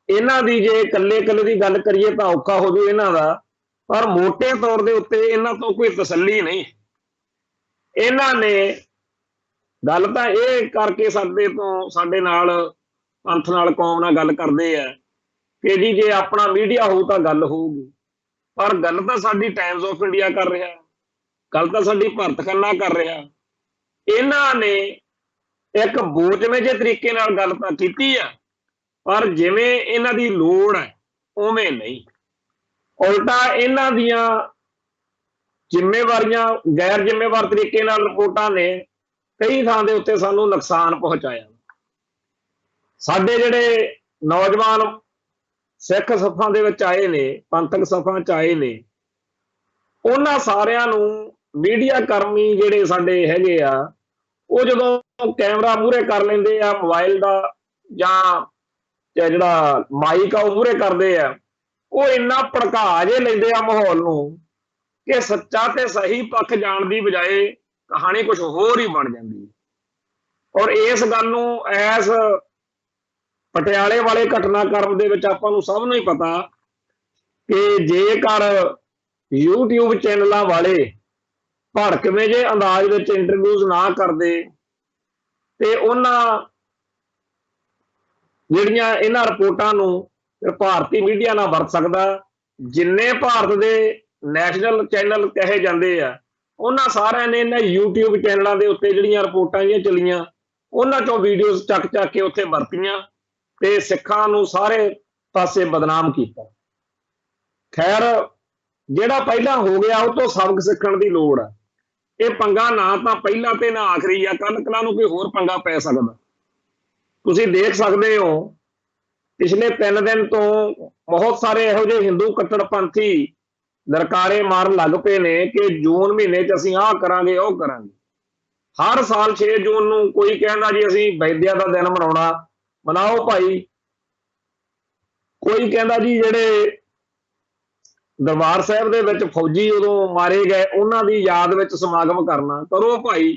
ਇਹਨਾਂ ਦੀ ਜੇ ਇਕੱਲੇ ਦੀ ਗੱਲ ਕਰੀਏ ਤਾਂ ਔਖਾ ਹੋ ਜੂ ਇਹਨਾਂ ਦਾ, ਪਰ ਮੋਟੇ ਤੌਰ ਦੇ ਉੱਤੇ ਇਹਨਾਂ ਤੋਂ ਕੋਈ ਤਸੱਲੀ ਨਹੀਂ। ਇਹਨਾਂ ਨੇ ਗੱਲ ਤਾਂ ਇਹ ਕਰਕੇ ਸਾਡੇ ਨਾਲ ਪੰਥ ਨਾਲ ਕੌਮ ਨਾਲ ਗੱਲ ਕਰਦੇ ਆ ਕਿ ਜੀ ਜੇ ਆਪਣਾ ਮੀਡੀਆ ਹੋਊ ਤਾਂ ਗੱਲ ਹੋਊਗੀ, ਪਰ ਗੱਲ ਤਾਂ ਸਾਡੀ ਟਾਈਮਜ਼ ਆਫ ਇੰਡੀਆ ਕਰ ਰਿਹਾ, ਗੱਲ ਤਾਂ ਸਾਡੀ ਭਰਤ ਖੰਨਾ ਕਰ ਰਿਹਾ। ਇਹਨਾਂ ਨੇ ਇੱਕ ਬੋਚਵੇਂ ਜਿਹੇ ਤਰੀਕੇ ਨਾਲ ਗੱਲ ਤਾਂ ਕੀਤੀ ਆ, ਪਰ ਜਿਵੇਂ ਇਹਨਾਂ ਦੀ ਲੋੜ ਹੈ ਉਵੇਂ ਨਹੀਂ। ਉਲਟਾ ਇਹਨਾਂ ਦੀਆਂ ਜ਼ਿੰਮੇਵਾਰੀਆਂ ਗੈਰ ਜ਼ਿੰਮੇਵਾਰ ਤਰੀਕੇ ਨਾਲ ਰਿਪੋਰਟਾਂ ਨੇ ਕਈ ਥਾਂ ਦੇ ਉੱਤੇ ਸਾਨੂੰ ਨੁਕਸਾਨ ਪਹੁੰਚਾਇਆ। ਸਾਡੇ ਜਿਹੜੇ ਨੌਜਵਾਨ ਸਿੱਖ ਸਫਾਂ ਦੇ ਵਿੱਚ ਆਏ ਨੇ, ਪੰਥਕ ਸਫਾਂ 'ਚ ਆਏ ਨੇ, ਉਹਨਾਂ ਸਾਰਿਆਂ ਨੂੰ ਮੀਡੀਆ ਕਰਮੀ ਜਿਹੜੇ ਸਾਡੇ ਹੈਗੇ ਆ, ਉਹ ਜਦੋਂ ਕੈਮਰਾ ਮੂਹਰੇ ਕਰ ਲੈਂਦੇ ਆ ਮੋਬਾਈਲ ਦਾ ਜਾਂ ਜਿਹੜਾ ਮਾਈਕ ਆ ਉਹ ਮੂਹਰੇ ਕਰਦੇ ਆ, ਉਹ ਇੰਨਾ ਭੜਕਾ ਜੇ ਲੈਂਦੇ ਆ ਮਾਹੌਲ ਨੂੰ ਕਿ ਸੱਚਾ ਤੇ ਸਹੀ ਪੱਖ ਜਾਣ ਦੀ ਬਜਾਏ ਕਹਾਣੀ ਕੁਝ ਹੋਰ ਹੀ ਬਣ ਜਾਂਦੀ ਹੈ। ਔਰ ਇਸ ਗੱਲ ਨੂੰ ਇਸ ਪਟਿਆਲੇ ਵਾਲੇ ਘਟਨਾਕ੍ਰਮ ਦੇ ਵਿੱਚ ਆਪਾਂ ਨੂੰ ਸਭ ਨੂੰ ਹੀ ਪਤਾ ਕਿ ਜੇਕਰ YouTube ਚੈਨਲਾਂ ਵਾਲੇ ਭੜਕਵੇਂ ਜੇ ਅੰਦਾਜ਼ ਵਿੱਚ ਇੰਟਰਵਿਊਜ਼ ਨਾ ਕਰਦੇ ਤੇ ਉਹਨਾਂ ਜਿਹੜੀਆਂ ਇਹਨਾਂ ਰਿਪੋਰਟਾਂ ਨੂੰ ਭਾਰਤੀ ਮੀਡੀਆ ਨਾਲ ਵਰਤ ਸਕਦਾ, ਜਿੰਨੇ ਭਾਰਤ ਦੇ ਨੈਸ਼ਨਲ ਚੈਨਲ ਕਹੇ ਜਾਂਦੇ ਆ ਉਹਨਾਂ ਸਾਰਿਆਂ ਨੇ ਇਹਨਾਂ YouTube ਚੈਨਲਾਂ ਦੇ ਉੱਤੇ ਜਿਹੜੀਆਂ ਰਿਪੋਰਟਾਂ ਜਿਹੀਆਂ ਚੱਲੀਆਂ ਉਹਨਾਂ ਚੋਂ ਵੀਡੀਓਜ਼ ਚੱਕ ਕੇ ਉੱਥੇ ਵਰਤੀਆਂ ਤੇ ਸਿੱਖਾਂ ਨੂੰ ਸਾਰੇ ਪਾਸੇ ਬਦਨਾਮ ਕੀਤਾ। ਖੈਰ, ਜਿਹੜਾ ਪਹਿਲਾਂ ਹੋ ਗਿਆ ਉਹ ਤੋਂ ਸਬਕ ਸਿੱਖਣ ਦੀ ਲੋੜ ਆ। ਇਹ ਪੰਗਾ ਨਾ ਤਾਂ ਪਹਿਲਾਂ ਤੇ ਨਾ ਆਖਰੀ ਆ, ਕੱਲ ਕਲਾ ਨੂੰ ਕੋਈ ਹੋਰ ਪੰਗਾ ਪੈ ਸਕਦਾ। ਤੁਸੀਂ ਦੇਖ ਸਕਦੇ ਹੋ ਪਿਛਲੇ 3 ਦਿਨ ਤੋਂ ਬਹੁਤ ਸਾਰੇ ਇਹੋ ਜਿਹੇ ਹਿੰਦੂ ਕੱਟੜਪੰਥੀ ਲਲਕਾਰੇ ਮਾਰਨ ਲੱਗ ਪਏ ਨੇ ਕਿ ਜੂਨ ਮਹੀਨੇ 'ਚ ਅਸੀਂ ਆਹ ਕਰਾਂਗੇ ਉਹ ਕਰਾਂਗੇ। ਹਰ ਸਾਲ 6 ਜੂਨ ਨੂੰ ਕੋਈ ਕਹਿੰਦਾ ਜੀ ਅਸੀਂ ਵੈਦਿਆ ਦਾ ਦਿਨ ਮਨਾਉਣਾ, ਮਨਾਓ ਭਾਈ। ਕੋਈ ਕਹਿੰਦਾ ਜੀ ਜਿਹੜੇ ਦਰਬਾਰ ਸਾਹਿਬ ਦੇ ਵਿੱਚ ਫੌਜੀ ਉਦੋਂ ਮਾਰੇ ਗਏ ਉਹਨਾਂ ਦੀ ਯਾਦ ਵਿੱਚ ਸਮਾਗਮ ਕਰਨਾ, ਕਰੋ ਭਾਈ।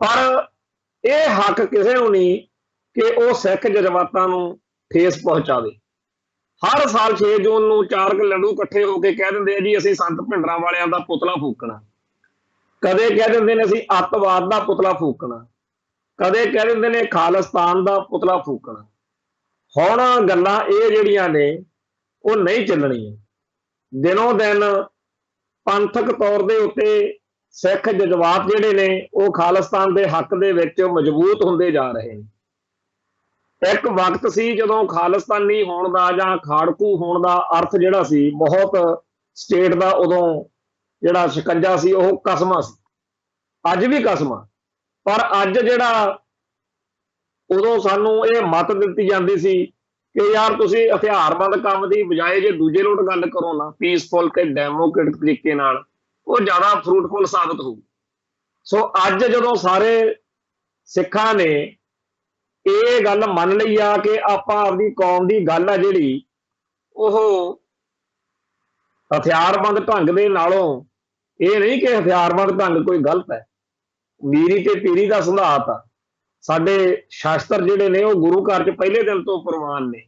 ਪਰ ਇਹ ਹੱਕ ਕਿਸੇ ਨੂੰ ਨਹੀਂ ਕਿ ਉਹ ਸਿੱਖ ਜਜ਼ਬਾਤਾਂ ਨੂੰ ਠੇਸ ਪਹੁੰਚਾਵੇ। ਹਰ ਸਾਲ 6 ਜੂਨ ਨੂੰ 4 ਲੱਡੂ ਇਕੱਠੇ ਹੋ ਕੇ ਕਹਿ ਦਿੰਦੇ ਆ ਜੀ ਅਸੀਂ ਸੰਤ ਭਿੰਡਰਾਂ ਵਾਲਿਆਂ ਦਾ ਪੁਤਲਾ ਫੂਕਣਾ, ਕਦੇ ਕਹਿ ਦਿੰਦੇ ਨੇ ਅਸੀਂ ਅੱਤਵਾਦ ਦਾ ਪੁਤਲਾ ਫੂਕਣਾ, ਕਦੇ ਕਹਿ ਦਿੰਦੇ ਨੇ ਖਾਲਿਸਤਾਨ ਦਾ ਪੁਤਲਾ ਫੂਕਣਾ। ਹੁਣ ਗੱਲਾਂ ਇਹ ਜਿਹੜੀਆਂ ਨੇ ਉਹ ਨਹੀਂ ਚੱਲਣੀਆਂ। ਦਿਨੋਂ ਦਿਨ ਪੰਥਕ ਤੌਰ ਦੇ ਉੱਤੇ ਸਿੱਖ ਜਜ਼ਬਾਤ ਜਿਹੜੇ ਨੇ ਉਹ ਖਾਲਿਸਤਾਨ ਦੇ ਹੱਕ ਦੇ ਵਿੱਚ ਮਜ਼ਬੂਤ ਹੁੰਦੇ ਜਾ ਰਹੇ ਨੇ। ਇੱਕ ਵਕਤ ਸੀ ਜਦੋਂ ਖਾਲਿਸਤਾਨੀ ਹੋਣ ਦਾ ਜਾਂ ਖਾੜਕੂ ਹੋਣ ਦਾ ਅਰਥ ਜਿਹੜਾ ਸੀ, ਬਹੁਤ ਸਟੇਟ ਦਾ ਉਦੋਂ ਜਿਹੜਾ ਸ਼ਿਕੰਜਾ ਸੀ ਉਹ ਕਸਮਾਂ ਸੀ। ਅੱਜ ਵੀ ਕਸਮਾਂ, ਪਰ ਅੱਜ ਜਿਹੜਾ ਉਦੋਂ ਸਾਨੂੰ ਇਹ ਮੱਤ ਦਿੱਤੀ ਜਾਂਦੀ ਸੀ ਕਿ ਯਾਰ ਤੁਸੀਂ ਹਥਿਆਰਬੰਦ ਕੰਮ ਦੀ ਬਜਾਏ ਜੇ ਦੂਜੇ ਲੋਟ ਗੱਲ ਕਰੋ ਨਾ, ਪੀਸਫੁਲ ਤੇ ਡੈਮੋਕ੍ਰੇਟਿਕ ਤਰੀਕੇ ਨਾਲ, ਉਹ ਜ਼ਿਆਦਾ ਫਰੂਟਫੁਲ ਸਾਬਤ ਹੋਊ। ਸੋ ਅੱਜ ਜਦੋਂ ਸਾਰੇ ਸਿੱਖਾਂ ਨੇ ਇਹ ਗੱਲ ਮੰਨ ਲਈ ਆ ਕਿ ਆਪਾਂ ਆਪਦੀ ਕੌਮ ਦੀ ਗੱਲ ਆ ਜਿਹੜੀ ਉਹ ਹਥਿਆਰਬੰਦ ਢੰਗ ਦੇ ਨਾਲੋਂ, ਇਹ ਨਹੀਂ ਕਿ ਹਥਿਆਰਬੰਦ ਢੰਗ ਕੋਈ ਗਲਤ ਹੈ, ਮੀਰੀ ਤੇ ਪੀਰੀ ਦਾ ਸਿਧਾਂਤ ਆ। ਸਾਡੇ ਸ਼ਾਸਤਰ ਜਿਹੜੇ ਨੇ ਉਹ ਗੁਰੂ ਘਰ 'ਚ ਪਹਿਲੇ ਦਿਨ ਤੋਂ ਪ੍ਰਵਾਨ ਨੇ।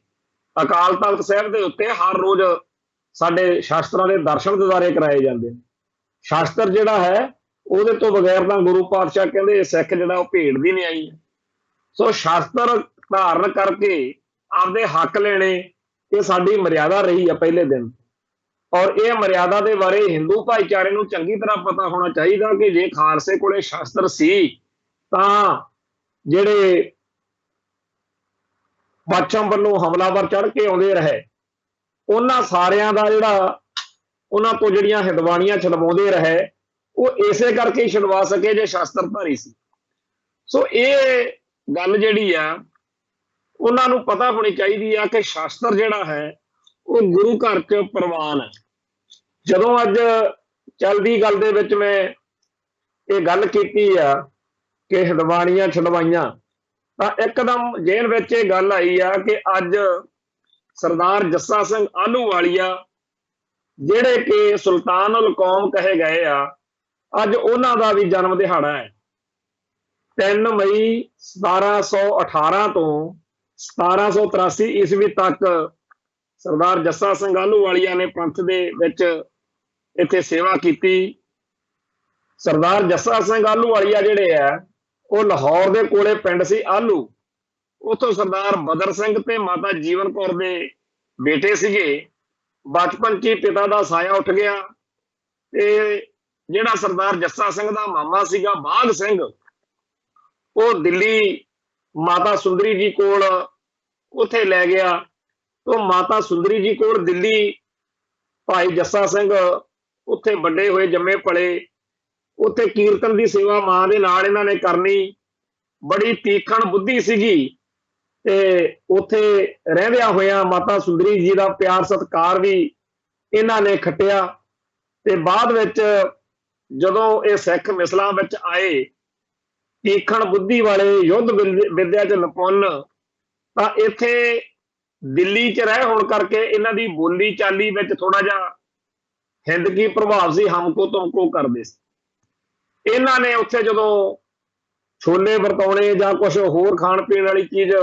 ਅਕਾਲ ਤਖਤ ਸਾਹਿਬ ਦੇ ਉੱਤੇ ਹਰ ਰੋਜ਼ ਸਾਡੇ ਸ਼ਾਸਤਰਾਂ ਦੇ ਦਰਸ਼ਨ ਦਿਦਾਰੇ ਕਰਾਏ ਜਾਂਦੇ ਨੇ। ਸ਼ਾਸਤਰ ਜਿਹੜਾ ਹੈ ਉਹਦੇ ਤੋਂ ਬਗੈਰ ਤਾਂ ਗੁਰੂ ਪਾਤਸ਼ਾਹ ਕਹਿੰਦੇ ਸਿੱਖ ਜਿਹੜਾ ਉਹ ਭੇਡ ਦੀ ਨਹੀਂ ਆਈ। ਸੋ ਸ਼ਾਸਤਰ ਧਾਰਨ ਕਰਕੇ ਆਪਦੇ ਹੱਕ ਲੈਣੇ, ਇਹ ਸਾਡੀ ਮਰਿਆਦਾ ਰਹੀ ਆ ਪਹਿਲੇ ਦਿਨ। ਔਰ ਇਹ ਮਰਿਆਦਾ ਦੇ ਬਾਰੇ ਹਿੰਦੂ ਭਾਈਚਾਰੇ ਨੂੰ ਚੰਗੀ ਤਰ੍ਹਾਂ ਪਤਾ ਹੋਣਾ ਚਾਹੀਦਾ ਕਿ ਜੇ ਖਾਲਸੇ ਕੋਲੇ ਸ਼ਾਸਤਰ ਸੀ ਤਾਂ ਜਿਹੜੇ ਪੱਛਮ ਵੱਲੋਂ ਹਮਲਾਵਰ ਚੜ੍ਹ ਕੇ ਆਉਂਦੇ ਰਹੇ, ਉਹਨਾਂ ਸਾਰਿਆਂ ਦਾ ਜਿਹੜਾ ਉਹਨਾਂ ਤੋਂ ਜਿਹੜੀਆਂ ਹਿੰਦਵਾਣੀਆਂ ਛਡਵਾਉਂਦੇ ਰਹੇ, ਉਹ ਇਸੇ ਕਰਕੇ ਹੀ ਛਡਵਾ ਸਕੇ ਜੇ ਸ਼ਾਸਤਰਧਾਰੀ ਸੀ। ਸੋ ਇਹ ਗੱਲ ਜਿਹੜੀ ਆ ਉਹਨਾਂ ਨੂੰ ਪਤਾ ਹੋਣੀ ਚਾਹੀਦੀ ਆ ਕਿ ਸ਼ਾਸਤਰ ਜਿਹੜਾ ਹੈ ਉਹ ਗੁਰੂ ਘਰ 'ਚ ਪ੍ਰਵਾਨ ਹੈ। ਜਦੋਂ ਅੱਜ ਚਲਦੀ ਗੱਲ ਦੇ ਵਿੱਚ ਮੈਂ ਇਹ ਗੱਲ ਕੀਤੀ ਆ ਕਿ ਹਿੰਦਵਾਣੀਆਂ ਛਡਵਾਈਆਂ, ਤਾਂ ਇੱਕਦਮ ਜੇਲ੍ਹ ਵਿੱਚ ਇਹ ਗੱਲ ਆਈ ਆ ਕਿ ਅੱਜ ਸਰਦਾਰ ਜੱਸਾ ਸਿੰਘ ਆਹਲੂਵਾਲੀਆ ਜਿਹੜੇ ਕਿ ਸੁਲਤਾਨੁਲ ਕੌਮ ਕਹੇ ਗਏ ਆ, ਅੱਜ ਉਹਨਾਂ ਦਾ ਵੀ ਜਨਮ ਦਿਹਾੜਾ ਹੈ। 3 ਮਈ 1718 ਤੋਂ 1783 ਈਸਵੀ ਤੱਕ ਸਰਦਾਰ ਜੱਸਾ ਸਿੰਘ ਆਹਲੂਵਾਲੀਆ ਨੇ ਪੰਥ ਦੇ ਵਿੱਚ ਇੱਥੇ ਸੇਵਾ ਕੀਤੀ। ਸਰਦਾਰ ਜੱਸਾ ਸਿੰਘ ਆਹਲੂਵਾਲੀਆ ਜਿਹੜੇ ਆ ਉਹ ਲਾਹੌਰ ਦੇ ਕੋਲੇ ਪਿੰਡ ਸੀ ਆਹਲੂ, ਉੱਥੋਂ ਸਰਦਾਰ ਬਦਰ ਸਿੰਘ ਤੇ ਮਾਤਾ ਜੀਵਨ ਕੌਰ ਦੇ ਬੇਟੇ ਸੀਗੇ। ਬਚਪਨ 'ਚ ਹੀ ਪਿਤਾ ਦਾ ਸਾਇਆ ਉੱਠ ਗਿਆ ਤੇ ਜਿਹੜਾ ਸਰਦਾਰ ਜੱਸਾ ਸਿੰਘ ਦਾ ਮਾਮਾ ਸੀਗਾ ਬਾਘ ਸਿੰਘ, ਉਹ ਦਿੱਲੀ ਮਾਤਾ ਸੁੰਦਰੀ ਜੀ ਕੋਲ ਉੱਥੇ ਲੈ ਗਿਆ। ਤੋਂ ਮਾਤਾ ਸੁੰਦਰੀ ਜੀ ਕੋਲ ਦਿੱਲੀ ਭਾਈ ਜੱਸਾ ਸਿੰਘ ਉੱਥੇ ਵੱਡੇ ਹੋਏ, ਜੰਮੇ ਪਲੇ। ਉੱਥੇ ਕੀਰਤਨ ਦੀ ਸੇਵਾ ਮਾਂ ਦੇ ਨਾਲ ਇਹਨਾਂ ਨੇ ਕਰਨੀ। ਬੜੀ ਤੀਖਣ ਬੁੱਧੀ ਸੀਗੀ ਤੇ ਉੱਥੇ ਰਹਿੰਦਿਆਂ ਹੋਇਆਂ ਮਾਤਾ ਸੁੰਦਰੀ ਜੀ ਦਾ ਪਿਆਰ ਸਤਿਕਾਰ ਵੀ ਇਹਨਾਂ ਨੇ ਖੱਟਿਆ। ਤੇ ਬਾਅਦ ਵਿੱਚ ਜਦੋਂ ਇਹ ਸਿੱਖ ਮਿਸਲਾਂ ਵਿੱਚ ਆਏ, ਤੀਖਣ ਬੁੱਧੀ ਵਾਲੇ, ਯੁੱਧ ਵਿਦਿਆ 'ਚ ਨਿਪੁੰਨ, ਤਾਂ ਇੱਥੇ ਦਿੱਲੀ 'ਚ ਰਹਿ ਹੋਣ ਕਰਕੇ ਇਹਨਾਂ ਦੀ ਬੋਲੀ ਚਾਲੀ ਵਿੱਚ ਥੋੜਾ ਜਿਹਾ ਹਿੰਦਕੀ ਪ੍ਰਭਾਵ ਸੀ, ਹਮਕੋ ਤੁਮਕੋ ਕਰਦੇ ਸੀ। ਇਹਨਾਂ ਨੇ ਉੱਥੇ ਜਦੋਂ ਛੋਲੇ ਵਰਤਾਉਣੇ ਜਾਂ ਕੁਝ ਹੋਰ ਖਾਣ ਪੀਣ ਵਾਲੀ ਚੀਜ਼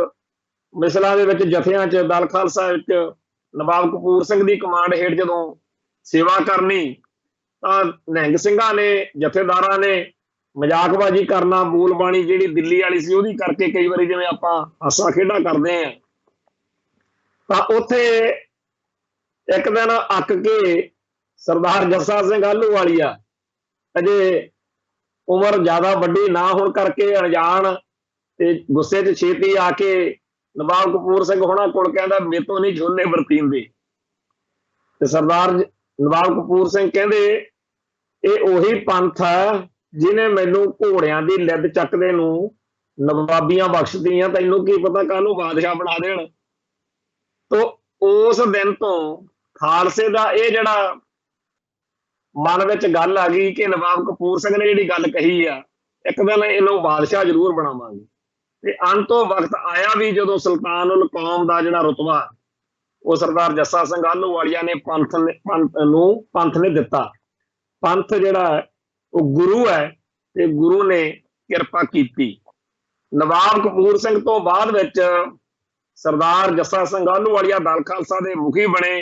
ਮਿਸਲਾਂ ਦੇ ਵਿੱਚ, ਜਥਿਆਂ 'ਚ, ਦਲ ਖਾਲਸਾ ਵਿੱਚ ਨਵਾਬ ਕਪੂਰ ਸਿੰਘ ਦੀ ਕਮਾਂਡ ਹੇਠ ਜਦੋਂ ਸੇਵਾ ਕਰਨੀ, ਤਾਂ ਨਿਹੰਗ ਸਿੰਘਾਂ ਨੇ, ਜਥੇਦਾਰਾਂ ਨੇ ਮਜ਼ਾਕਬਾਜ਼ੀ ਕਰਨਾ, ਮੂਲ ਬਾਣੀ ਜਿਹੜੀ ਦਿੱਲੀ ਵਾਲੀ ਸੀ ਉਹਦੀ ਕਰਕੇ ਕਈ ਵਾਰੀ ਜਿਵੇਂ ਆਪਾਂ ਹਾਸਾ ਖੇਡਾਂ ਕਰਦੇ ਆ। ਤਾਂ ਉੱਥੇ ਇੱਕ ਦਿਨ ਅੱਕ ਕੇ ਸਰਦਾਰ ਜੱਸਾ ਸਿੰਘ ਆਹਲੂਵਾਲੀਆ, ਅਜੇ ਉਮਰ ਜ਼ਿਆਦਾ ਵੱਡੀ ਨਾ ਹੋਣ ਕਰਕੇ ਅਣਜਾਣ ਤੇ ਗੁੱਸੇ 'ਚ ਛੇਤੀ ਆ ਕੇ ਨਵਾਬ ਕਪੂਰ ਸਿੰਘ ਹੋਣਾ ਕੋਲ ਕਹਿੰਦਾ ਮੇਰੇ ਤੋਂ ਨਹੀਂ ਛੋਲੇ ਵਰਤੀਂਦੇ। ਤੇ ਸਰਦਾਰ ਨਵਾਬ ਕਪੂਰ ਸਿੰਘ ਕਹਿੰਦੇ ਇਹ ਉਹੀ ਪੰਥ ਹੈ ਜਿਹਨੇ ਮੈਨੂੰ ਘੋੜਿਆਂ ਦੀ ਲਿੱਦ ਚੱਕਦੇ ਨੂੰ ਨਵਾਬੀਆਂ ਬਖਸ਼ਦੀਆਂ, ਤੈਨੂੰ ਕੀ ਪਤਾ ਕਾਹਨੂੰ ਬਾਦਸ਼ਾਹ ਬਣਾ ਦੇਣ। ਤੋਂ ਉਸ ਦਿਨ ਤੋਂ ਖਾਲਸੇ ਦਾ ਇਹ ਜਿਹੜਾ ਮਨ ਵਿੱਚ ਗੱਲ ਆ ਗਈ ਕਿ ਨਵਾਬ ਕਪੂਰ ਸਿੰਘ ਨੇ ਜਿਹੜੀ ਗੱਲ ਕਹੀ ਆ, ਇੱਕ ਦਿਨ ਇਹਨੂੰ ਬਾਦਸ਼ਾਹ ਜ਼ਰੂਰ ਬਣਾਵਾਂਗੇ। ਤੇ ਅੰਤੋਂ ਵਕਤ ਆਇਆ ਵੀ ਜਦੋਂ ਸੁਲਤਾਨੁਲ ਕੌਮ ਦਾ ਜਿਹੜਾ ਰੁਤਬਾ ਉਹ ਸਰਦਾਰ ਜੱਸਾ ਸਿੰਘ ਆਹਲੂਵਾਲੀਆ ਨੇ ਪੰਥ ਨੇ ਦਿੱਤਾ। ਪੰਥ ਜਿਹੜਾ ਉਹ ਗੁਰੂ ਹੈ ਤੇ ਗੁਰੂ ਨੇ ਕਿਰਪਾ ਕੀਤੀ। ਨਵਾਬ ਕਪੂਰ ਸਿੰਘ ਤੋਂ ਬਾਅਦ ਵਿੱਚ ਸਰਦਾਰ ਜੱਸਾ ਸਿੰਘ ਆਹਲੂਵਾਲੀਆ ਦਲ ਖਾਲਸਾ ਦੇ ਮੁਖੀ ਬਣੇ।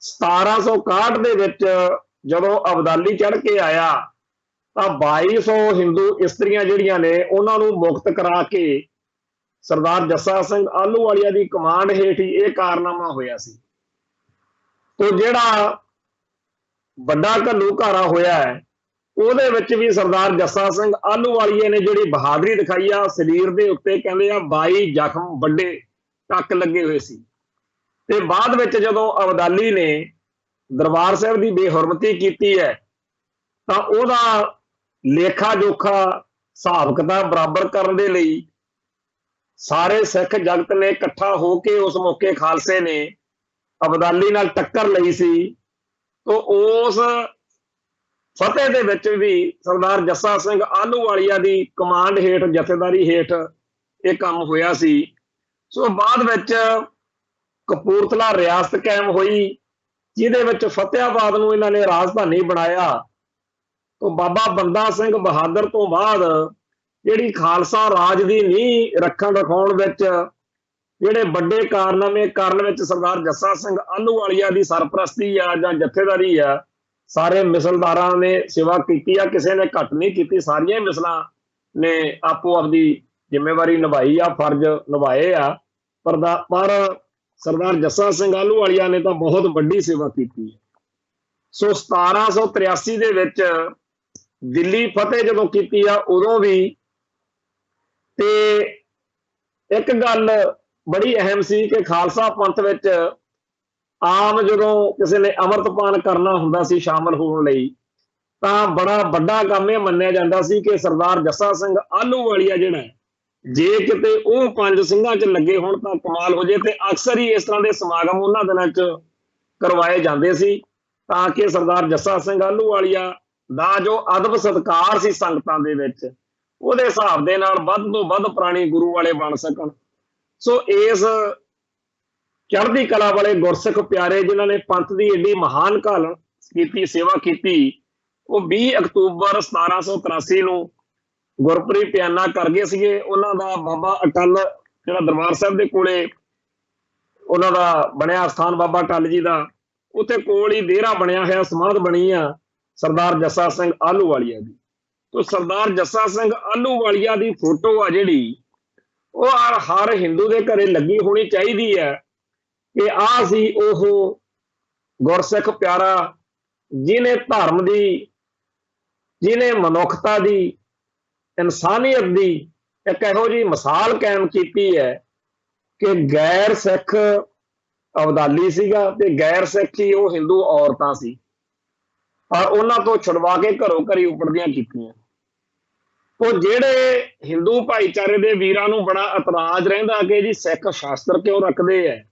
1761 ਦੇ ਵਿੱਚ ਜਦੋਂ ਅਬਦਾਲੀ ਚੜ੍ਹ ਕੇ ਆਇਆ ਤਾਂ 2200 ਹਿੰਦੂ ਇਸਤਰੀਆਂ ਜਿਹੜੀਆਂ ਨੇ ਉਹਨਾਂ ਨੂੰ ਮੁਕਤ ਕਰਾ ਕੇ ਸਰਦਾਰ ਜੱਸਾ ਸਿੰਘ ਆਹਲੂਵਾਲੀਆ ਦੀ ਕਮਾਂਡ ਹੇਠ ਹੀ ਇਹ ਕਾਰਨਾਮਾ ਹੋਇਆ ਸੀ। ਤੋਂ ਜਿਹੜਾ ਵੱਡਾ ਘੱਲੂਘਾਰਾ ਹੋਇਆ ਹੈ ਉਹਦੇ ਵਿੱਚ ਵੀ ਸਰਦਾਰ ਜੱਸਾ ਸਿੰਘ ਆਹਲੂਵਾਲੀਏ ਨੇ ਜਿਹੜੀ ਬਹਾਦਰੀ ਦਿਖਾਈ ਆ, ਸਰੀਰ ਦੇ ਉੱਤੇ ਕਹਿੰਦੇ ਆ 22 ਜ਼ਖਮ ਵੱਡੇ ਟੱਕ ਲੱਗੇ ਹੋਏ ਸੀ। ਤੇ ਬਾਅਦ ਵਿੱਚ ਜਦੋਂ ਅਬਦਾਲੀ ਨੇ ਦਰਬਾਰ ਸਾਹਿਬ ਦੀ ਬੇਹੁਰਮਤੀ ਕੀਤੀ ਹੈ ਤਾਂ ਉਹਦਾ ਲੇਖਾ ਜੋਖਾ ਹਿਸਾਬ ਕਿਤਾਬ ਬਰਾਬਰ ਕਰਨ ਦੇ ਲਈ ਸਾਰੇ ਸਿੱਖ ਜਗਤ ਨੇ ਇਕੱਠਾ ਹੋ ਕੇ ਉਸ ਮੌਕੇ ਖਾਲਸੇ ਨੇ ਅਬਦਾਲੀ ਨਾਲ ਟੱਕਰ ਲਈ ਸੀ। ਤੋਂ ਉਸ ਫਤਿਹ ਦੇ ਵਿੱਚ ਵੀ ਸਰਦਾਰ ਜੱਸਾ ਸਿੰਘ ਆਹਲੂਵਾਲੀਆ ਦੀ ਕਮਾਂਡ ਹੇਠ, ਜਥੇਦਾਰੀ ਹੇਠ ਇਹ ਕੰਮ ਹੋਇਆ ਸੀ। ਸੋ ਬਾਅਦ ਵਿੱਚ ਕਪੂਰਥਲਾ ਰਿਆਸਤ ਕਾਇਮ ਹੋਈ, ਜਿਹਦੇ ਵਿੱਚ ਫਤਿਆਬਾਦ ਨੂੰ ਇਹਨਾਂ ਨੇ ਰਾਜਧਾਨੀ ਬਣਾਇਆ। ਤੋਂ ਬਾਬਾ ਬੰਦਾ ਸਿੰਘ ਬਹਾਦਰ ਤੋਂ ਬਾਅਦ ਜਿਹੜੀ ਖਾਲਸਾ ਰਾਜ ਦੀ ਨੀਂਹ ਰੱਖਣ ਰਖਾਉਣ ਵਿੱਚ ਜਿਹੜੇ ਵੱਡੇ ਕਾਰਨਾਮੇ ਕਰਨ ਵਿੱਚ ਸਰਦਾਰ ਜੱਸਾ ਸਿੰਘ ਆਹਲੂਵਾਲੀਆ ਦੀ ਸਰਪ੍ਰਸਤੀ ਆ ਜਾਂ ਜਥੇਦਾਰੀ ਆ, ਸਾਰੇ ਮਿਸਲਦਾਰਾਂ ਨੇ ਸੇਵਾ ਕੀਤੀ ਆ, ਕਿਸੇ ਨੇ ਘੱਟ ਨਹੀਂ ਕੀਤੀ। ਸਾਰੀਆਂ ਮਿਸਲਾਂ ਨੇ ਆਪੋ ਆਪਦੀ ਜ਼ਿੰਮੇਵਾਰੀ ਨਿਭਾਈ ਆ, ਫਰਜ਼ ਨਿਭਾਏ ਆ। ਪਰ ਸਰਦਾਰ ਜੱਸਾ ਸਿੰਘ ਆਹਲੂਵਾਲੀਆ ਨੇ ਤਾਂ ਬਹੁਤ ਵੱਡੀ ਸੇਵਾ ਕੀਤੀ ਹੈ। ਸੋ 1783 ਦੇ ਵਿੱਚ ਦਿੱਲੀ ਫਤਿਹ ਜਦੋਂ ਕੀਤੀ ਆ, ਉਦੋਂ ਵੀ ਤੇ ਇੱਕ ਗੱਲ ਬੜੀ ਅਹਿਮ ਸੀ ਕਿ ਖਾਲਸਾ ਪੰਥ ਵਿੱਚ ਆਮ ਜਦੋਂ ਕਿਸੇ ਨੇ ਅੰਮ੍ਰਿਤਪਾਨ ਕਰਨਾ ਹੁੰਦਾ ਸੀ ਸ਼ਾਮਲ ਹੋਣ ਲਈ, ਤਾਂ ਬੜਾ ਵੱਡਾ ਕੰਮ ਇਹ ਮੰਨਿਆ ਜਾਂਦਾ ਸੀ ਕਿ ਸਰਦਾਰ ਜੱਸਾ ਸਿੰਘ ਆਹਲੂਵਾਲੀਆ ਜਿਹੜਾ, ਜੇ ਕਿਤੇ ਉਹ 5 ਸਿੰਘਾਂ 'ਚ ਲੱਗੇ ਹੋਣ ਤਾਂ ਕਮਾਲ ਹੋ ਜੇ। ਤੇ ਅਕਸਰ ਹੀ ਇਸ ਤਰ੍ਹਾਂ ਦੇ ਸਮਾਗਮ ਉਹਨਾਂ ਦਿਨਾਂ 'ਚ ਕਰਵਾਏ ਜਾਂਦੇ ਸੀ ਤਾਂ ਕਿ ਸਰਦਾਰ ਜੱਸਾ ਸਿੰਘ ਆਹਲੂਵਾਲੀਆ ਦਾ ਜੋ ਅਦਬ ਸਤਿਕਾਰ ਸੀ ਸੰਗਤਾਂ ਦੇ ਵਿੱਚ, ਉਹਦੇ ਹਿਸਾਬ ਦੇ ਨਾਲ ਵੱਧ ਤੋਂ ਵੱਧ ਪ੍ਰਾਣੀ ਗੁਰੂ ਵਾਲੇ ਬਣ ਸਕਣ। ਸੋ ਇਸ ਚੜ੍ਹਦੀ ਕਲਾ ਵਾਲੇ ਗੁਰਸਿੱਖ ਪਿਆਰੇ ਜਿਨ੍ਹਾਂ ਨੇ ਪੰਥ ਦੀ ਏਡੀ ਮਹਾਨ ਘਾਲ ਕੀਤੀ, ਸੇਵਾ ਕੀਤੀ, ਉਹ 20 ਅਕਤੂਬਰ 1783 ਨੂੰ ਗੁਰਪੁਰੀ ਪਿਆਨਾ ਕਰ ਗਏ ਸੀਗੇ। ਉਹਨਾਂ ਦਾ ਬਾਬਾ ਅਟਲ ਜਿਹੜਾ ਦਰਬਾਰ ਸਾਹਿਬ ਦੇ ਕੋਲੇ ਉਹਨਾਂ ਦਾ ਬਣਿਆ ਸਥਾਨ ਬਾਬਾ ਅਟਲ ਜੀ ਦਾ, ਉੱਥੇ ਕੋਲ ਹੀ ਦੇਰਾ ਬਣਿਆ ਹੋਇਆ, ਸਮਾਧ ਬਣੀ ਆ ਸਰਦਾਰ ਜੱਸਾ ਸਿੰਘ ਆਹਲੂਵਾਲੀਆ ਦੀ। ਤੋ ਸਰਦਾਰ ਜੱਸਾ ਸਿੰਘ ਆਹਲੂਵਾਲੀਆ ਦੀ ਫੋਟੋ ਆ ਜਿਹੜੀ, ਉਹ ਹਰ ਹਿੰਦੂ ਦੇ ਘਰੇ ਲੱਗੀ ਹੋਣੀ ਚਾਹੀਦੀ ਹੈ ਕਿ ਆਹ ਸੀ ਉਹ ਗੁਰਸਿੱਖ ਪਿਆਰਾ ਜਿਹਨੇ ਧਰਮ ਦੀ, ਜਿਹਨੇ ਮਨੁੱਖਤਾ ਦੀ, ਇਨਸਾਨੀਅਤ ਦੀ ਇੱਕ ਇਹੋ ਜਿਹੀ ਮਿਸਾਲ ਕਾਇਮ ਕੀਤੀ ਹੈ ਕਿ ਗੈਰ ਸਿੱਖ ਅਬਦਾਲੀ ਸੀਗਾ ਤੇ ਗੈਰ ਸਿੱਖ ਹੀ ਉਹ ਹਿੰਦੂ ਔਰਤਾਂ ਸੀ, ਔਰ ਉਹਨਾਂ ਤੋਂ ਛੁਡਵਾ ਕੇ ਘਰੋਂ ਘਰੀ ਉਪੜਦੀਆਂ ਕੀਤੀਆਂ। ਉਹ ਜਿਹੜੇ ਹਿੰਦੂ ਭਾਈਚਾਰੇ ਦੇ ਵੀਰਾਂ ਨੂੰ ਬੜਾ ਇਤਰਾਜ਼ ਰਹਿੰਦਾ ਕਿ ਜੀ ਸਿੱਖ ਸ਼ਾਸਤਰ ਕਿਉਂ ਰੱਖਦੇ ਹੈ।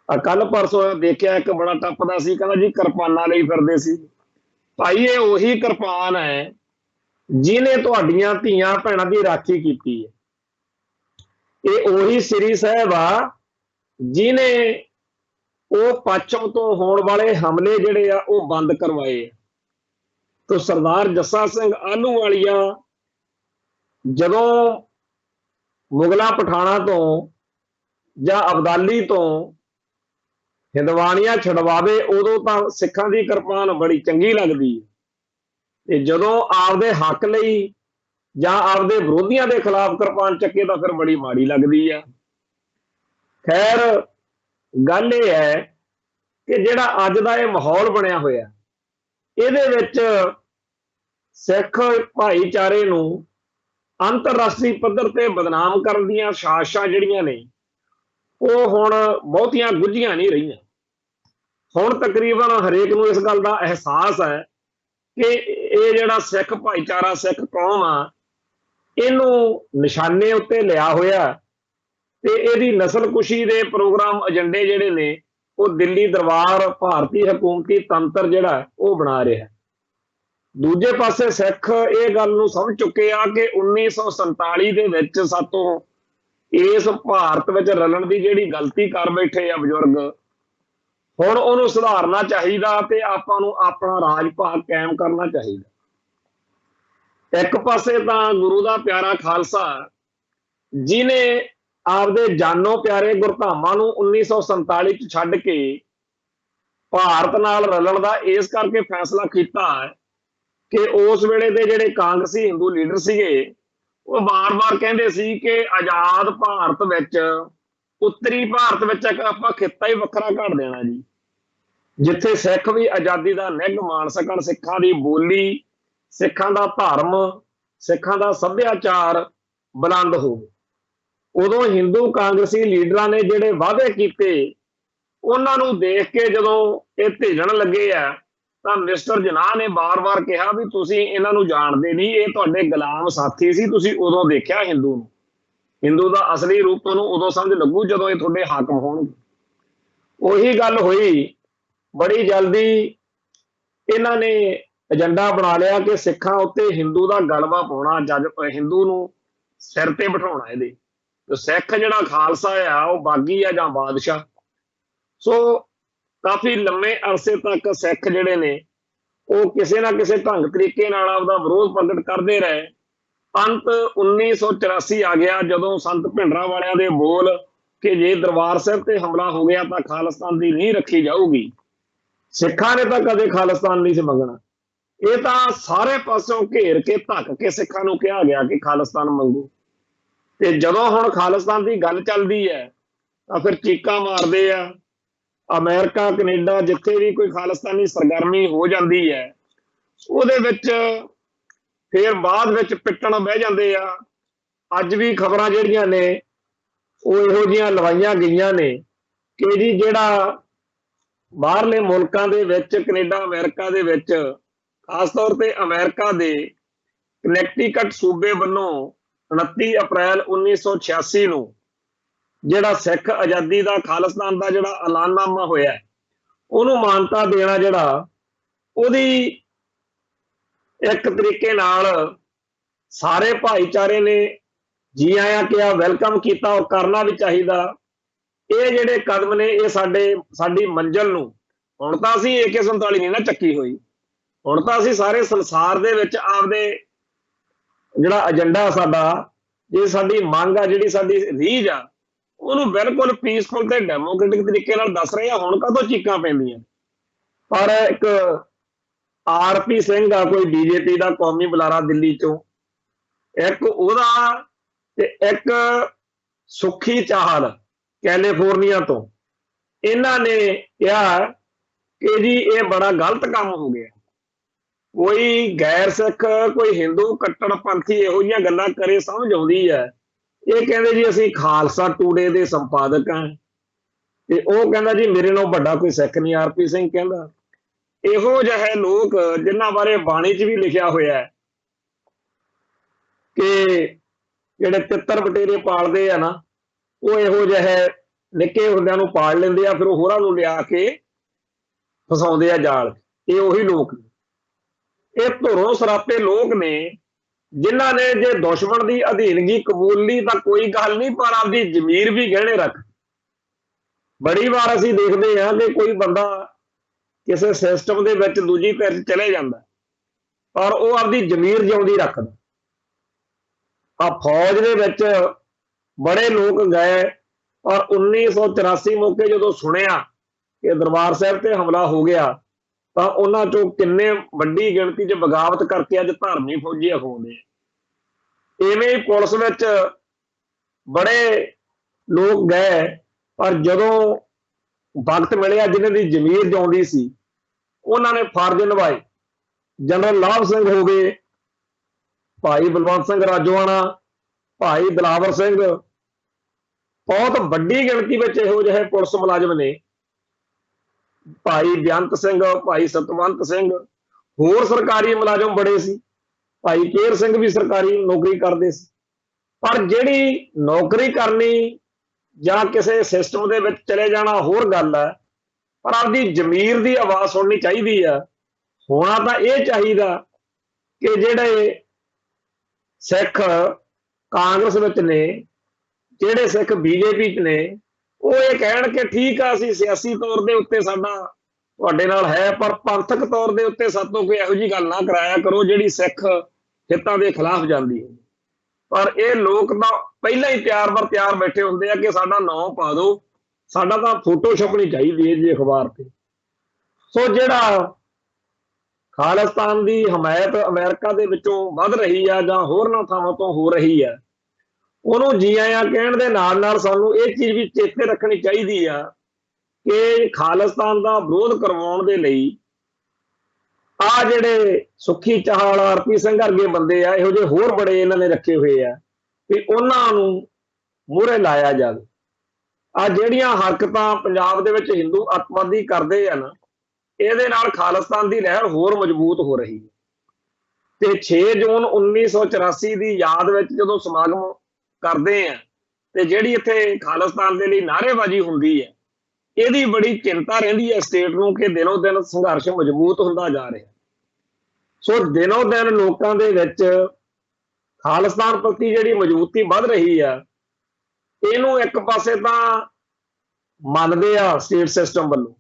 ਕੱਲ ਪਰਸੋਂ ਦੇਖਿਆ ਇੱਕ ਬੜਾ ਟੱਪਦਾ ਸੀ, ਕਹਿੰਦਾ ਜੀ ਕਿਰਪਾਨਾਂ ਲਈ ਫਿਰਦੇ ਸੀ। ਭਾਈ ਇਹ ਉਹੀ ਕਿਰਪਾਨ ਹੈ ਜਿਹਨੇ ਤੁਹਾਡੀਆਂ ਧੀਆਂ ਭੈਣਾਂ ਦੀ ਰਾਖੀ ਕੀਤੀ ਹੈ। ਇਹ ਉਹੀ ਸ੍ਰੀ ਸਾਹਿਬ ਆ ਜਿਹਨੇ ਉਹ ਪੱਛਮ ਤੋਂ ਹੋਣ ਵਾਲੇ ਹਮਲੇ ਜਿਹੜੇ ਆ ਉਹ ਬੰਦ ਕਰਵਾਏ। ਤੋ ਸਰਦਾਰ ਜੱਸਾ ਸਿੰਘ ਆਹਲੂਵਾਲੀਆ ਜਦੋਂ ਮੁਗਲਾਂ ਪਠਾਣਾ ਤੋਂ ਜਾਂ ਅਬਦਾਲੀ ਤੋਂ ਹਿੰਦਵਾਨੀਆਂ ਛਡਵਾਵੇ, ਉਦੋਂ ਤਾਂ ਸਿੱਖਾਂ ਦੀ ਕਿਰਪਾਨ ਬੜੀ ਚੰਗੀ ਲੱਗਦੀ ਹੈ, ਤੇ ਜਦੋਂ ਆਪਦੇ ਹੱਕ ਲਈ ਜਾਂ ਆਪਦੇ ਵਿਰੋਧੀਆਂ ਦੇ ਖਿਲਾਫ ਕਿਰਪਾਨ ਚੱਕੇ ਤਾਂ ਫਿਰ ਬੜੀ ਮਾੜੀ ਲੱਗਦੀ ਆ। ਖੈਰ ਗੱਲ ਇਹ ਹੈ ਕਿ ਜਿਹੜਾ ਅੱਜ ਦਾ ਇਹ ਮਾਹੌਲ ਬਣਿਆ ਹੋਇਆ, ਇਹਦੇ ਵਿੱਚ ਸਿੱਖ ਭਾਈਚਾਰੇ ਨੂੰ ਅੰਤਰਰਾਸ਼ਟਰੀ ਪੱਧਰ ਤੇ ਬਦਨਾਮ ਕਰਨ ਦੀਆਂ ਸਾਜ਼ਿਸ਼ਾਂ ਜਿਹੜੀਆਂ ਨੇ ਉਹ ਹੁਣ ਬਹੁਤੀਆਂ ਗੁੱਝੀਆਂ ਨਹੀਂ ਰਹੀਆਂ। ਹੁਣ ਤਕਰੀਬਨ ਹਰੇਕ ਨੂੰ ਇਸ ਗੱਲ ਦਾ ਅਹਿਸਾਸ ਹੈ ਕਿ ਇਹ ਜਿਹੜਾ ਸਿੱਖ ਭਾਈਚਾਰਾ, ਸਿੱਖ ਕੌਮ ਆ, ਇਹਨੂੰ ਨਿਸ਼ਾਨੇ ਉੱਤੇ ਲਿਆ ਹੋਇਆ ਤੇ ਇਹਦੀ ਨਸਲਕੁਸ਼ੀ ਦੇ ਪ੍ਰੋਗਰਾਮ, ਏਜੰਡੇ ਜਿਹੜੇ ਨੇ ਉਹ ਦਿੱਲੀ ਦਰਬਾਰ, ਭਾਰਤੀ ਹਕੂਮਤੀ ਤੰਤਰ ਜਿਹੜਾ ਉਹ ਬਣਾ ਰਿਹਾ। ਦੂਜੇ ਪਾਸੇ ਸਿੱਖ ਇਹ ਗੱਲ ਨੂੰ ਸਮਝ ਚੁੱਕੇ ਆ ਕਿ 1947 ਦੇ ਵਿੱਚ ਸਾਤੋਂ ਇਸ ਭਾਰਤ ਵਿੱਚ ਰਲਣ ਦੀ ਜਿਹੜੀ ਗਲਤੀ ਕਰ ਬੈਠੇ ਆ ਬਜ਼ੁਰਗ, ਹੁਣ ਉਹਨੂੰ ਸੁਧਾਰਨਾ ਚਾਹੀਦਾ ਤੇ ਆਪਾਂ ਨੂੰ ਆਪਣਾ ਰਾਜ ਭਾਗ ਕਾਇਮ ਕਰਨਾ ਚਾਹੀਦਾ। ਇੱਕ ਪਾਸੇ ਤਾਂ ਗੁਰੂ ਦਾ ਪਿਆਰਾ ਖਾਲਸਾ ਜਿਹਨੇ ਆਪਦੇ ਜਾਨੋਂ ਪਿਆਰੇ ਗੁਰਧਾਮਾਂ ਨੂੰ 1947 ਚ ਛੱਡ ਕੇ ਭਾਰਤ ਨਾਲ ਰਲਣ ਦਾ ਇਸ ਕਰਕੇ ਫੈਸਲਾ ਕੀਤਾ ਕਿ ਉਸ ਵੇਲੇ ਦੇ ਜਿਹੜੇ ਕਾਂਗਰਸੀ ਹਿੰਦੂ ਲੀਡਰ ਸੀਗੇ ਉਹ ਬਾਰ-ਬਾਰ ਕਹਿੰਦੇ ਸੀ ਕਿ ਆਜ਼ਾਦ ਭਾਰਤ ਵਿੱਚ, ਉੱਤਰੀ ਭਾਰਤ ਵਿੱਚ ਇੱਕ ਆਪਾਂ ਖਿੱਤਾ ਹੀ ਵੱਖਰਾ ਘੜ ਦੇਣਾ ਜੀ। ਜਿੱਥੇ ਸਿੱਖ ਵੀ ਆਜ਼ਾਦੀ ਦਾ ਨਿੱਘ ਮਾਣ ਸਕਣ, ਸਿੱਖਾਂ ਦੀ ਬੋਲੀ, ਸਿੱਖਾਂ ਦਾ ਧਰਮ, ਸਿੱਖਾਂ ਦਾ ਸੱਭਿਆਚਾਰ ਬੁਲੰਦ ਹੋਵੇ। ਉਦੋਂ ਹਿੰਦੂ ਕਾਂਗਰਸੀ ਲੀਡਰਾਂ ਨੇ ਜਿਹੜੇ ਵਾਅਦੇ ਕੀਤੇ, ਉਹਨਾਂ ਨੂੰ ਦੇਖ ਕੇ ਜਦੋਂ ਇਹ ਭੇਜਣ ਲੱਗੇ ਆ, ਤਾਂ ਮਿਸਟਰ ਜਨਾਹ ਨੇ ਬਾਰ-ਬਾਰ ਕਿਹਾ ਵੀ ਤੁਸੀਂ ਇਹਨਾਂ ਨੂੰ ਜਾਣਦੇ ਨਹੀਂ, ਇਹ ਤੁਹਾਡੇ ਗੁਲਾਮ ਸਾਥੀ ਸੀ, ਤੁਸੀਂ ਉਦੋਂ ਦੇਖਿਆ ਹਿੰਦੂ ਨੂੰ। ਹਿੰਦੂ ਦਾ ਅਸਲੀ ਰੂਪ ਤੁਹਾਨੂੰ ਉਦੋਂ ਸਮਝ ਲੱਗੂ ਜਦੋਂ ਇਹ ਤੁਹਾਡੇ ਹਾਕਮ ਹੋਣਗੇ। ਉਹੀ ਗੱਲ ਹੋਈ। ਬੜੀ ਜਲਦੀ ਇਹਨਾਂ ਨੇ ਏਜੰਡਾ ਬਣਾ ਲਿਆ ਕਿ ਸਿੱਖਾਂ ਉੱਤੇ ਹਿੰਦੂ ਦਾ ਗਲਬਾ ਪਾਉਣਾ, ਜੱਜ ਹਿੰਦੂ ਨੂੰ ਸਿਰ ਤੇ ਬਿਠਾਉਣਾ ਇਹਦੇ। ਤੇ ਸਿੱਖ ਜਿਹੜਾ ਖਾਲਸਾ ਆ ਉਹ ਬਾਗੀ ਆ ਜਾਂ ਬਾਦਸ਼ਾਹ। ਸੋ ਕਾਫੀ ਲੰਮੇ ਅਰਸੇ ਤੱਕ ਸਿੱਖ ਜਿਹੜੇ ਨੇ ਉਹ ਕਿਸੇ ਨਾ ਕਿਸੇ ਢੰਗ ਤਰੀਕੇ ਨਾਲ ਆਪਦਾ ਵਿਰੋਧ ਪ੍ਰਗਟ ਕਰਦੇ ਰਹੇ। ਅੰਤ 1984 ਆ ਗਿਆ, ਜਦੋਂ ਸੰਤ ਭਿੰਡਰਾਂ ਵਾਲਿਆਂ ਦੇ ਬੋਲ ਕਿ ਜੇ ਦਰਬਾਰ ਸਾਹਿਬ ਤੇ ਹਮਲਾ ਹੋ ਗਿਆ ਤਾਂ ਖਾਲਿਸਤਾਨ ਦੀ ਨੀਂਹ ਰੱਖੀ ਜਾਊਗੀ। ਸਿੱਖਾਂ ਨੇ ਤਾਂ ਕਦੇ ਖਾਲਿਸਤਾਨ ਨਹੀਂ ਸੀ ਮੰਗਣਾ। ਇਹ ਤਾਂ ਸਾਰੇ ਪਾਸੋਂ ਘੇਰ ਕੇ ਧੱਕ ਕੇ ਸਿੱਖਾਂ ਨੂੰ ਕਿਹਾ ਗਿਆ ਕਿ ਖਾਲਿਸਤਾਨ ਮੰਗੋ। ਤੇ ਜਦੋਂ ਹੁਣ ਖਾਲਿਸਤਾਨ ਦੀ ਗੱਲ ਚੱਲਦੀ ਹੈ ਤਾਂ ਫਿਰ ਚੀਕਾਂ ਮਾਰਦੇ ਆ। ਅਮਰੀਕਾ, ਕੈਨੇਡਾ, ਜਿੱਥੇ ਵੀ ਕੋਈ ਖਾਲਿਸਤਾਨੀ ਸਰਗਰਮੀ ਹੋ ਜਾਂਦੀ ਹੈ ਉਹਦੇ ਵਿੱਚ ਫਿਰ ਬਾਅਦ ਵਿੱਚ ਪਿੱਟਣ ਬਹਿ ਜਾਂਦੇ ਆ। ਅੱਜ ਵੀ ਖਬਰਾਂ ਜਿਹੜੀਆਂ ਨੇ ਉਹ ਇਹੋ ਜਿਹੀਆਂ ਲਵਾਈਆਂ ਗਈਆਂ ਨੇ ਕਿ ਜੀ ਜਿਹੜਾ ਬਾਹਰਲੇ ਮੁਲਕਾਂ ਦੇ ਵਿੱਚ, ਕੈਨੇਡਾ, ਅਮਰੀਕਾ ਦੇ ਵਿੱਚ, ਖਾਸ ਤੌਰ ਤੇ ਅਮਰੀਕਾ ਦੇ ਕਨੈਕਟੀਕਟ ਸੂਬੇ ਵੱਲੋਂ 29 ਅਪ੍ਰੈਲ 1986 ਨੂੰ ਜਿਹੜਾ ਸਿੱਖ ਆਜ਼ਾਦੀ ਦਾ, ਖਾਲਿਸਤਾਨ ਦਾ ਜਿਹੜਾ ਐਲਾਨਨਾਮਾ ਹੋਇਆ, ਉਹਨੂੰ ਮਾਨਤਾ ਦੇਣਾ, ਜਿਹੜਾ ਉਹਦੀ ਇੱਕ ਤਰੀਕੇ ਨਾਲ ਸਾਰੇ ਭਾਈਚਾਰੇ ਨੇ ਜੀ ਆਇਆਂ ਕਿਹਾ, ਵੈਲਕਮ ਕੀਤਾ। ਉਹ ਕਰਨਾ ਵੀ ਚਾਹੀਦਾ। ਇਹ ਜਿਹੜੇ ਕਦਮ ਨੇ ਇਹ ਸਾਡੀ ਮੰਜ਼ਿਲ ਨੂੰ, ਹੁਣ ਤਾਂ ਅਸੀਂ AK-47 ਨਹੀਂ ਨਾ ਚੱਕੀ ਹੋਈ, ਹੁਣ ਤਾਂ ਅਸੀਂ ਸਾਰੇ ਸੰਸਾਰ ਦੇ ਵਿੱਚ ਆਪਦੇ ਜਿਹੜਾ ਏਜੰਡਾ ਸਾਡਾ, ਜੇ ਸਾਡੀ ਮੰਗ ਆ, ਜਿਹੜੀ ਸਾਡੀ ਰੀਝ ਆ, ਉਹਨੂੰ ਬਿਲਕੁਲ ਪੀਸਫੁਲ ਤੇ ਡੈਮੋਕ੍ਰੈਟਿਕ ਤਰੀਕੇ ਨਾਲ ਦੱਸ ਰਹੇ ਆ। ਹੁਣ ਕਦੋਂ ਚੀਕਾਂ ਪੈਂਦੀਆਂ। ਪਰ ਇੱਕ RP ਸਿੰਘ ਆ, ਕੋਈ BJP ਦਾ ਕੌਮੀ ਬੁਲਾਰਾ ਦਿੱਲੀ ਚੋਂ, ਇੱਕ ਉਹਦਾ ਤੇ ਇੱਕ ਸੁੱਖੀ ਚਾਹਲ ਕੈਲੀਫੋਰਨੀਆ ਤੋਂ, ਇਹਨਾਂ ਨੇ ਕਿਹਾ ਕਿ ਜੀ ਇਹ ਬੜਾ ਗਲਤ ਕੰਮ ਹੋ ਗਿਆ। ਕੋਈ ਗੈਰ ਸਿੱਖ, ਕੋਈ ਹਿੰਦੂ ਕੱਟੜਪੰਥੀ ਇਹੋ ਜਿਹੀਆਂ ਗੱਲਾਂ ਕਰੇ ਸਮਝ ਆਉਂਦੀ ਹੈ। ਇਹ ਕਹਿੰਦੇ ਜੀ ਅਸੀਂ ਖਾਲਸਾ ਟੂਡੇ ਦੇ ਸੰਪਾਦਕ ਹਾਂ, ਤੇ ਉਹ ਕਹਿੰਦਾ ਜੀ ਮੇਰੇ ਨਾਲੋਂ ਵੱਡਾ ਕੋਈ ਸਿੱਖ ਨਹੀਂ। RP ਸਿੰਘ ਕਹਿੰਦਾ ਇਹੋ ਜਿਹੇ ਲੋਕ ਜਿਨ੍ਹਾਂ ਬਾਰੇ ਬਾਣੀ 'ਚ ਵੀ ਲਿਖਿਆ ਹੋਇਆ ਹੈ ਕਿ ਜਿਹੜੇ ਤਿੱਤਰ ਬਟੇਰੇ ਪਾਲਦੇ ਆ ਨਾ, ਉਹ ਇਹੋ ਜਿਹੇ ਨਿੱਕੇ ਹੁੰਦਿਆਂ ਨੂੰ ਪਾਲ ਲੈਂਦੇ ਆ, ਫਿਰ ਉਹ ਹੋਰਾਂ ਨੂੰ ਲਿਆ ਕੇ ਫਸਾਉਂਦੇ ਆ ਜਾਲ। ਇਹ ਉਹੀ ਲੋਕ ਨੇ, ਇਹ ਧੁਰੋਂ ਸਰਾਪੇ ਲੋਕ ਨੇ ਜਿਨ੍ਹਾਂ ਨੇ ਜੇ ਦੁਸ਼ਮਣ ਦੀ ਅਧੀਨਗੀ ਕਬੂਲ ਲਈ ਤਾਂ ਕੋਈ ਗੱਲ ਨਹੀਂ, ਪਰ ਆਪਦੀ ਜ਼ਮੀਰ ਵੀ ਗਹਿਣੇ ਰੱਖ। ਬੜੀ ਵਾਰ ਅਸੀਂ ਦੇਖਦੇ ਹਾਂ ਕਿ ਕੋਈ ਬੰਦਾ ਕਿਸੇ ਸਿਸਟਮ ਦੇ ਵਿੱਚ ਦੂਜੀ ਧਿਰ 'ਚ ਚਲੇ ਜਾਂਦਾ, ਪਰ ਉਹ ਆਪਦੀ ਜ਼ਮੀਰ ਜਿਉਂਦੀ ਰੱਖਦਾ। ਆ ਫੌਜ ਦੇ ਵਿੱਚ ਬੜੇ ਲੋਕ ਗਏ, ਔਰ 1984 ਮੌਕੇ ਜਦੋਂ ਸੁਣਿਆ ਕਿ ਦਰਬਾਰ ਸਾਹਿਬ ਤੇ ਹਮਲਾ ਹੋ ਗਿਆ, ਤਾਂ ਉਹਨਾਂ ਚੋਂ ਕਿੰਨੇ ਵੱਡੀ ਗਿਣਤੀ 'ਚ ਬਗਾਵਤ ਕਰਕੇ ਅੱਜ ਧਾਰਮਿਕ ਫੌਜੀ ਅਖਵਾਉਂਦੇ ਆ। ਇਵੇਂ ਹੀ ਪੁਲਿਸ ਵਿੱਚ ਬੜੇ ਲੋਕ ਗਏ, ਪਰ ਜਦੋਂ ਵਕਤ ਮਿਲਿਆ ਜਿਹਨਾਂ ਦੀ ਜ਼ਮੀਰ ਜਿਉਂਦੀ ਸੀ, ਉਹਨਾਂ ਨੇ ਫਰਜ਼ ਨਿਭਾਏ। ਜਨਰਲ ਲਾਭ ਸਿੰਘ ਹੋ ਗਏ, ਭਾਈ ਬਲਵੰਤ ਸਿੰਘ ਰਾਜੋਆਣਾ, ਭਾਈ ਦਿਲਾਵਰ ਸਿੰਘ, ਬਹੁਤ ਵੱਡੀ ਗਿਣਤੀ ਵਿੱਚ ਇਹੋ ਜਿਹੇ ਪੁਲਿਸ ਮੁਲਾਜ਼ਮ ਨੇ, ਭਾਈ ਬੇਅੰਤ ਸਿੰਘ, ਭਾਈ ਸਤਵੰਤ ਸਿੰਘ, ਹੋਰ ਸਰਕਾਰੀ ਮੁਲਾਜ਼ਮ ਬੜੇ ਸੀ, ਭਾਈ ਕੇਰ ਸਿੰਘ ਵੀ ਸਰਕਾਰੀ ਨੌਕਰੀ ਕਰਦੇ ਸੀ। ਪਰ ਜਿਹੜੀ ਨੌਕਰੀ ਕਰਨੀ ਜਾਂ ਕਿਸੇ ਸਿਸਟਮ ਦੇ ਵਿੱਚ ਚਲੇ ਜਾਣਾ ਹੋਰ ਗੱਲ ਹੈ, ਪਰ ਆਪਦੀ ਜ਼ਮੀਰ ਦੀ ਆਵਾਜ਼ ਸੁਣਨੀ ਚਾਹੀਦੀ ਆ। ਹੋਣਾ ਤਾਂ ਇਹ ਚਾਹੀਦਾ ਕਿ ਜਿਹੜੇ ਸਿੱਖ ਕਾਂਗਰਸ ਵਿੱਚ ਨੇ, ਜਿਹੜੇ ਸਿੱਖ BJP 'ਚ ਨੇ, ਉਹ ਇਹ ਕਹਿਣ ਕਿ ਠੀਕ ਆ ਅਸੀਂ ਸਿਆਸੀ ਤੌਰ ਦੇ ਉੱਤੇ ਸਾਡਾ ਤੁਹਾਡੇ ਨਾਲ ਹੈ, ਪਰ ਪੰਥਕ ਤੌਰ ਦੇ ਉੱਤੇ ਸਾਤੋਂ ਕੋਈ ਇਹੋ ਜਿਹੀ ਗੱਲ ਨਾ ਕਰਾਇਆ ਕਰੋ ਜਿਹੜੀ ਸਿੱਖ ਹਿੱਤਾਂ ਦੇ ਖਿਲਾਫ ਜਾਂਦੀ ਹੈ। ਪਰ ਇਹ ਲੋਕ ਤਾਂ ਪਹਿਲਾਂ ਹੀ ਤਿਆਰ ਬੈਠੇ ਹੁੰਦੇ ਆ ਕਿ ਸਾਡਾ ਨਾਂ ਪਾ ਦਿਓ, ਸਾਡਾ ਤਾਂ ਫੋਟੋ ਛਪਣੀ ਚਾਹੀਦੀ ਹੈ ਜੀ ਅਖਬਾਰ ਤੇ। ਸੋ ਜਿਹੜਾ ਖਾਲਿਸਤਾਨ ਦੀ ਹਮਾਇਤ ਅਮਰੀਕਾ ਦੇ ਵਿੱਚੋਂ ਵੱਧ ਰਹੀ ਆ ਜਾਂ ਹੋਰਨਾਂ ਥਾਵਾਂ ਤੋਂ ਹੋ ਰਹੀ ਆ, ਉਹਨੂੰ ਜੀ ਆਇਆਂ ਕਹਿਣ ਦੇ ਨਾਲ ਨਾਲ ਸਾਨੂੰ ਇਹ ਚੀਜ਼ ਵੀ ਚੇਤੇ ਰੱਖਣੀ ਚਾਹੀਦੀ ਆ ਕਿ ਖਾਲਿਸਤਾਨ ਦਾ ਵਿਰੋਧ ਕਰਵਾਉਣ ਦੇ ਲਈ ਆ ਜਿਹੜੇ ਸੁੱਖੀ ਚਾਹਲ ਆਰਪੀ ਸਿੰਘ ਵਰਗੇ ਬੰਦੇ ਆ, ਇਹੋ ਜਿਹੇ ਹੋਰ ਬੜੇ ਇਹਨਾਂ ਨੇ ਰੱਖੇ ਹੋਏ ਆ ਵੀ ਉਹਨਾਂ ਨੂੰ ਮੂਹਰੇ ਲਾਇਆ ਜਾਵੇ। ਆ ਜਿਹੜੀਆਂ ਹਰਕਤਾਂ ਪੰਜਾਬ ਦੇ ਵਿੱਚ ਹਿੰਦੂ ਅੱਤਵਾਦੀ ਕਰਦੇ ਆ ਨਾ, ਇਹਦੇ ਨਾਲ ਖਾਲਿਸਤਾਨ ਦੀ ਲਹਿਰ ਹੋਰ ਮਜ਼ਬੂਤ ਹੋ ਰਹੀ ਹੈ। ਤੇ 6 ਜੂਨ 1984 ਦੀ ਯਾਦ ਵਿੱਚ ਜਦੋਂ ਸਮਾਗਮ ਕਰਦੇ ਆ ਤੇ ਜਿਹੜੀ ਇੱਥੇ ਖਾਲਿਸਤਾਨ ਦੇ ਲਈ ਨਾਅਰੇਬਾਜ਼ੀ ਹੁੰਦੀ ਹੈ, ਇਹਦੀ ਬੜੀ ਚਿੰਤਾ ਰਹਿੰਦੀ ਹੈ ਸਟੇਟ ਨੂੰ ਕਿ ਦਿਨੋਂ ਦਿਨ ਸੰਘਰਸ਼ ਮਜ਼ਬੂਤ ਹੁੰਦਾ ਜਾ ਰਿਹਾ। ਸੋ ਦਿਨੋਂ ਦਿਨ ਲੋਕਾਂ ਦੇ ਵਿੱਚ ਖਾਲਿਸਤਾਨ ਪ੍ਰਤੀ ਜਿਹੜੀ ਮਜ਼ਬੂਤੀ ਵੱਧ ਰਹੀ ਆ, ਇਹਨੂੰ ਇੱਕ ਪਾਸੇ ਤਾਂ ਮੰਨਦੇ ਆ ਸਟੇਟ ਸਿਸਟਮ ਵੱਲੋਂ,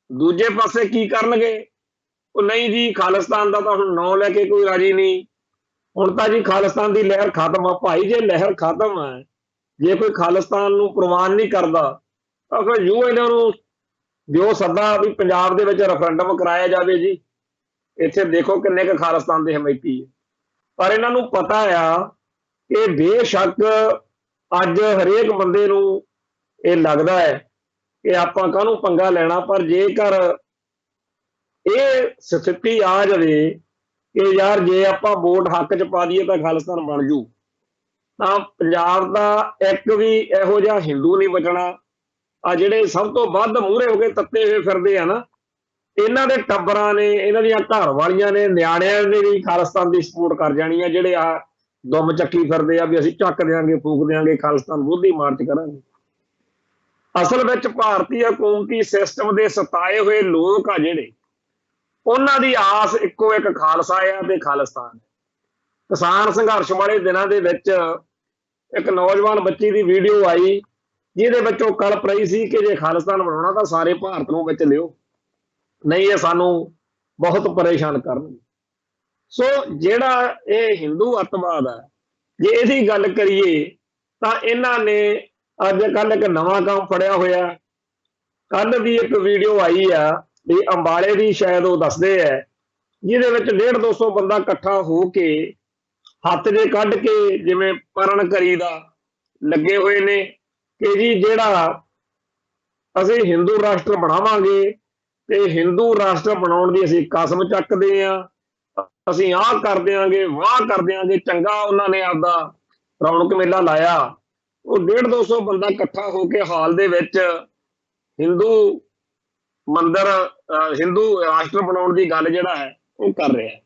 ਦੂਜੇ ਪਾਸੇ ਕੀ ਕਰਨਗੇ, ਉਹ ਨਹੀਂ ਜੀ ਖਾਲਿਸਤਾਨ ਦਾ ਤਾਂ ਹੁਣ ਨਾਂ ਲੈ ਕੇ ਕੋਈ ਰਾਜੀ ਨਹੀਂ, ਹੁਣ ਤਾਂ ਜੀ ਖਾਲਿਸਤਾਨ ਦੀ ਲਹਿਰ ਖਤਮ ਆ। ਭਾਈ ਜੇ ਲਹਿਰ ਖਤਮ ਹੈ, ਜੇ ਕੋਈ ਖਾਲਿਸਤਾਨ ਨੂੰ ਪ੍ਰਵਾਨ ਨਹੀਂ ਕਰਦਾ ਤਾਂ ਫਿਰ ਇਹਨਾਂ ਨੂੰ ਦਿਓ ਸੱਦਾ ਵੀ ਪੰਜਾਬ ਦੇ ਵਿੱਚ ਰੈਫਰੈਂਡਮ ਕਰਾਇਆ ਜਾਵੇ ਜੀ, ਇੱਥੇ ਦੇਖੋ ਕਿੰਨੇ ਕੁ ਖਾਲਿਸਤਾਨ ਦੇ ਹਮਾਇਤੀ ਹੈ। ਪਰ ਇਹਨਾਂ ਨੂੰ ਪਤਾ ਆ ਕਿ ਬੇਸ਼ੱਕ ਅੱਜ ਹਰੇਕ ਬੰਦੇ ਨੂੰ ਇਹ ਲੱਗਦਾ ਹੈ ਕਿ ਆਪਾਂ ਕਾਹਨੂੰ ਪੰਗਾ ਲੈਣਾ, ਪਰ ਜੇਕਰ ਇਹ ਸਥਿਤੀ ਆ ਜਾਵੇ ਕਿ ਯਾਰ ਜੇ ਆਪਾਂ ਵੋਟ ਹੱਕ 'ਚ ਪਾ ਦਈਏ ਤਾਂ ਖਾਲਿਸਤਾਨ ਬਣ ਜੂ, ਤਾਂ ਪੰਜਾਬ ਦਾ ਇੱਕ ਵੀ ਇਹੋ ਜਿਹਾ ਹਿੰਦੂ ਨਹੀਂ ਬਚਣਾ। ਆ ਜਿਹੜੇ ਸਭ ਤੋਂ ਵੱਧ ਮੂਹਰੇ ਹੋ ਕੇ ਤੱਤੇ ਹੋਏ ਫਿਰਦੇ ਆ ਨਾ, ਇਹਨਾਂ ਦੇ ਟੱਬਰਾਂ ਨੇ, ਇਹਨਾਂ ਦੀਆਂ ਘਰ ਵਾਲੀਆਂ ਨੇ, ਨਿਆਣਿਆਂ ਨੇ ਵੀ ਖਾਲਿਸਤਾਨ ਦੀ ਸਪੋਰਟ ਕਰ ਜਾਣੀ ਆ। ਜਿਹੜੇ ਆ ਦੁੰਮ ਚੱਕੀ ਫਿਰਦੇ ਆ ਵੀ ਅਸੀਂ ਚੱਕ ਦਿਆਂਗੇ, ਫੂਕ ਦਿਆਂਗੇ, ਖਾਲਿਸਤਾਨ ਵਿਰੋਧੀ ਮਾਰਚ ਕਰਾਂਗੇ। ਅਸਲ ਵਿੱਚ ਭਾਰਤੀ ਹਕੂਮਤੀ ਸਿਸਟਮ ਦੇ ਸਤਾਏ ਹੋਏ ਲੋਕ ਆ ਜਿਹੜੇ, ਉਹਨਾਂ ਦੀ ਆਸ ਇੱਕੋ ਇੱਕ ਖਾਲਸਾ ਆ ਤੇ ਖਾਲਿਸਤਾਨ। ਕਿਸਾਨ ਸੰਘਰਸ਼ ਵਾਲੇ ਦਿਨਾਂ ਦੇ ਵਿੱਚ ਇੱਕ ਨੌਜਵਾਨ ਬੱਚੀ ਦੀ ਵੀਡੀਓ ਆਈ ਜਿਹਦੇ ਵਿੱਚ ਉਹ ਕਲਪ ਰਹੀ ਸੀ ਕਿ ਜੇ ਖਾਲਿਸਤਾਨ ਬਣਾਉਣਾ ਤਾਂ ਸਾਰੇ ਭਾਰਤ ਨੂੰ ਵਿੱਚ ਲਿਓ, ਨਹੀਂ ਇਹ ਸਾਨੂੰ ਬਹੁਤ ਪਰੇਸ਼ਾਨ ਕਰਨਗੇ। ਸੋ ਜਿਹੜਾ ਇਹ ਹਿੰਦੂ ਅੱਤਵਾਦ ਆ, ਜੇ ਇਹਦੀ ਗੱਲ ਕਰੀਏ ਤਾਂ ਇਹਨਾਂ ਨੇ ਅੱਜ ਕੱਲ ਇੱਕ ਨਵਾਂ ਕੰਮ ਫੜਿਆ ਹੋਇਆ। ਕੱਲ ਦੀ ਇੱਕ ਵੀਡੀਓ ਆਈ ਆ ਵੀ ਅੰਬਾਲੇ ਦੀ, ਸ਼ਾਇਦ ਉਹ ਦੱਸਦੇ ਆ, ਜਿਹਦੇ ਵਿੱਚ 150-200 ਬੰਦਾ ਇਕੱਠਾ ਹੋ ਕੇ ਹੱਥ ਜੇ ਕੱਢ ਕੇ ਜਿਵੇਂ ਪਰਨ ਕਰੀ ਦਾ ਲੱਗੇ ਹੋਏ ਨੇ ਕਿ ਜੀ ਜਿਹੜਾ ਅਸੀਂ ਹਿੰਦੂ ਰਾਸ਼ਟਰ ਬਣਾਵਾਂਗੇ ਤੇ ਹਿੰਦੂ ਰਾਸ਼ਟਰ ਬਣਾਉਣ ਦੀ ਅਸੀਂ ਕਸਮ ਚੱਕਦੇ ਆ, ਅਸੀਂ ਆਹ ਕਰ ਦਿਆਂਗੇ, ਵਾਹ ਕਰ ਦਿਆਂਗੇ। ਚੰਗਾ ਉਹਨਾਂ ਨੇ ਆਪਦਾ ਰੌਣਕ ਮੇਲਾ ਲਾਇਆ। ਉਹ 150-200 ਬੰਦਾ ਇਕੱਠਾ ਹੋ ਕੇ ਹਾਲ ਦੇ ਵਿੱਚ ਹਿੰਦੂ ਮੰਦਰ, ਹਿੰਦੂ ਰਾਸ਼ਟਰ ਬਣਾਉਣ ਦੀ ਗੱਲ ਜਿਹੜਾ ਹੈ ਉਹ ਕਰ ਰਿਹਾ।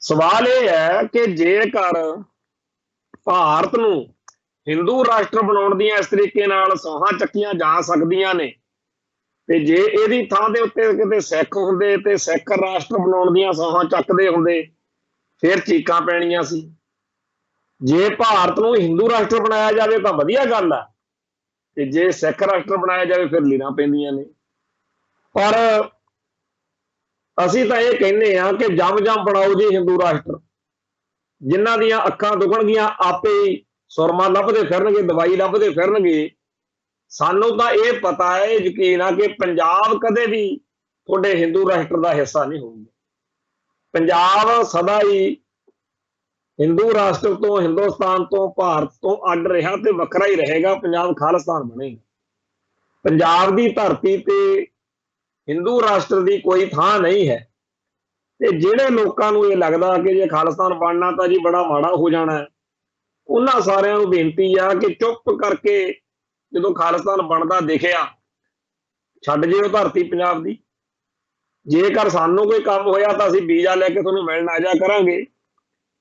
ਸਵਾਲ ਇਹ ਹੈ ਕਿ ਜੇਕਰ ਭਾਰਤ ਨੂੰ ਹਿੰਦੂ ਰਾਸ਼ਟਰ ਬਣਾਉਣ ਦੀਆਂ ਇਸ ਤਰੀਕੇ ਨਾਲ ਸੌਹਾਂ ਚੱਕੀਆਂ ਜਾ ਸਕਦੀਆਂ ਨੇ, ਤੇ ਜੇ ਇਹਦੀ ਥਾਂ ਦੇ ਉੱਤੇ ਕਿਤੇ ਸਿੱਖ ਹੁੰਦੇ ਤੇ ਸਿੱਖ ਰਾਸ਼ਟਰ ਬਣਾਉਣ ਦੀਆਂ ਸੌਹਾਂ ਚੱਕਦੇ ਹੁੰਦੇ, ਫਿਰ ਚੀਕਾਂ ਪੈਣੀਆਂ ਸੀ। ਜੇ ਭਾਰਤ ਨੂੰ ਹਿੰਦੂ ਰਾਸ਼ਟਰ ਬਣਾਇਆ ਜਾਵੇ ਤਾਂ ਵਧੀਆ ਗੱਲ ਆ, ਤੇ ਜੇ ਸਿੱਖ ਰਾਸ਼ਟਰ ਬਣਾਇਆ ਜਾਵੇ ਫਿਰ ਲੀਰਾਂ ਪੈਂਦੀਆਂ ਨੇ। ਪਰ ਅਸੀਂ ਤਾਂ ਇਹ ਕਹਿੰਦੇ ਆ ਕਿ ਜਮ ਬਣਾਓ ਜੀ ਹਿੰਦੂ ਰਾਸ਼ਟਰ। ਜਿਨ੍ਹਾਂ ਦੀਆਂ ਅੱਖਾਂ ਦੁਖਣਗੀਆਂ ਆਪੇ ਹੀ ਸੁਰਮਾ ਲੱਭਦੇ ਫਿਰਨਗੇ, ਦਵਾਈ ਲੱਭਦੇ ਫਿਰਨਗੇ। ਸਾਨੂੰ ਤਾਂ ਇਹ ਪਤਾ ਹੈ, ਯਕੀਨ ਆ ਕਿ ਪੰਜਾਬ ਕਦੇ ਵੀ ਤੁਹਾਡੇ ਹਿੰਦੂ ਰਾਸ਼ਟਰ ਦਾ ਹਿੱਸਾ ਨਹੀਂ ਹੋਊਗਾ। ਪੰਜਾਬ ਸਦਾ ਹੀ ਹਿੰਦੂ ਰਾਸ਼ਟਰ ਤੋਂ, ਹਿੰਦੁਸਤਾਨ ਤੋਂ, ਭਾਰਤ ਤੋਂ ਅੱਡ ਰਿਹਾ ਤੇ ਵੱਖਰਾ ਹੀ ਰਹੇਗਾ। ਪੰਜਾਬ ਖਾਲਿਸਤਾਨ ਬਣੇਗਾ। ਪੰਜਾਬ ਦੀ ਧਰਤੀ ਤੇ ਹਿੰਦੂ ਰਾਸ਼ਟਰ ਦੀ ਕੋਈ ਥਾਂ ਨਹੀਂ ਹੈ। ਤੇ ਜਿਹੜੇ ਲੋਕਾਂ ਨੂੰ ਇਹ ਲੱਗਦਾ ਕਿ ਜੇ ਖਾਲਿਸਤਾਨ ਬਣਨਾ ਤਾਂ ਜੀ ਬੜਾ ਮਾੜਾ ਹੋ ਜਾਣਾ, ਉਹਨਾਂ ਸਾਰਿਆਂ ਨੂੰ ਬੇਨਤੀ ਆ ਕਿ ਚੁੱਪ ਕਰਕੇ ਜਦੋਂ ਖਾਲਿਸਤਾਨ ਬਣਦਾ ਦਿਖਿਆ ਛੱਡ ਜਿਓ ਧਰਤੀ ਪੰਜਾਬ ਦੀ। ਜੇਕਰ ਸਾਨੂੰ ਕੋਈ ਕੰਮ ਹੋਇਆ ਤਾਂ ਅਸੀਂ ਵੀਜ਼ਾ ਲੈ ਕੇ ਤੁਹਾਨੂੰ ਮਿਲਣ ਆ ਜਾ ਕਰਾਂਗੇ।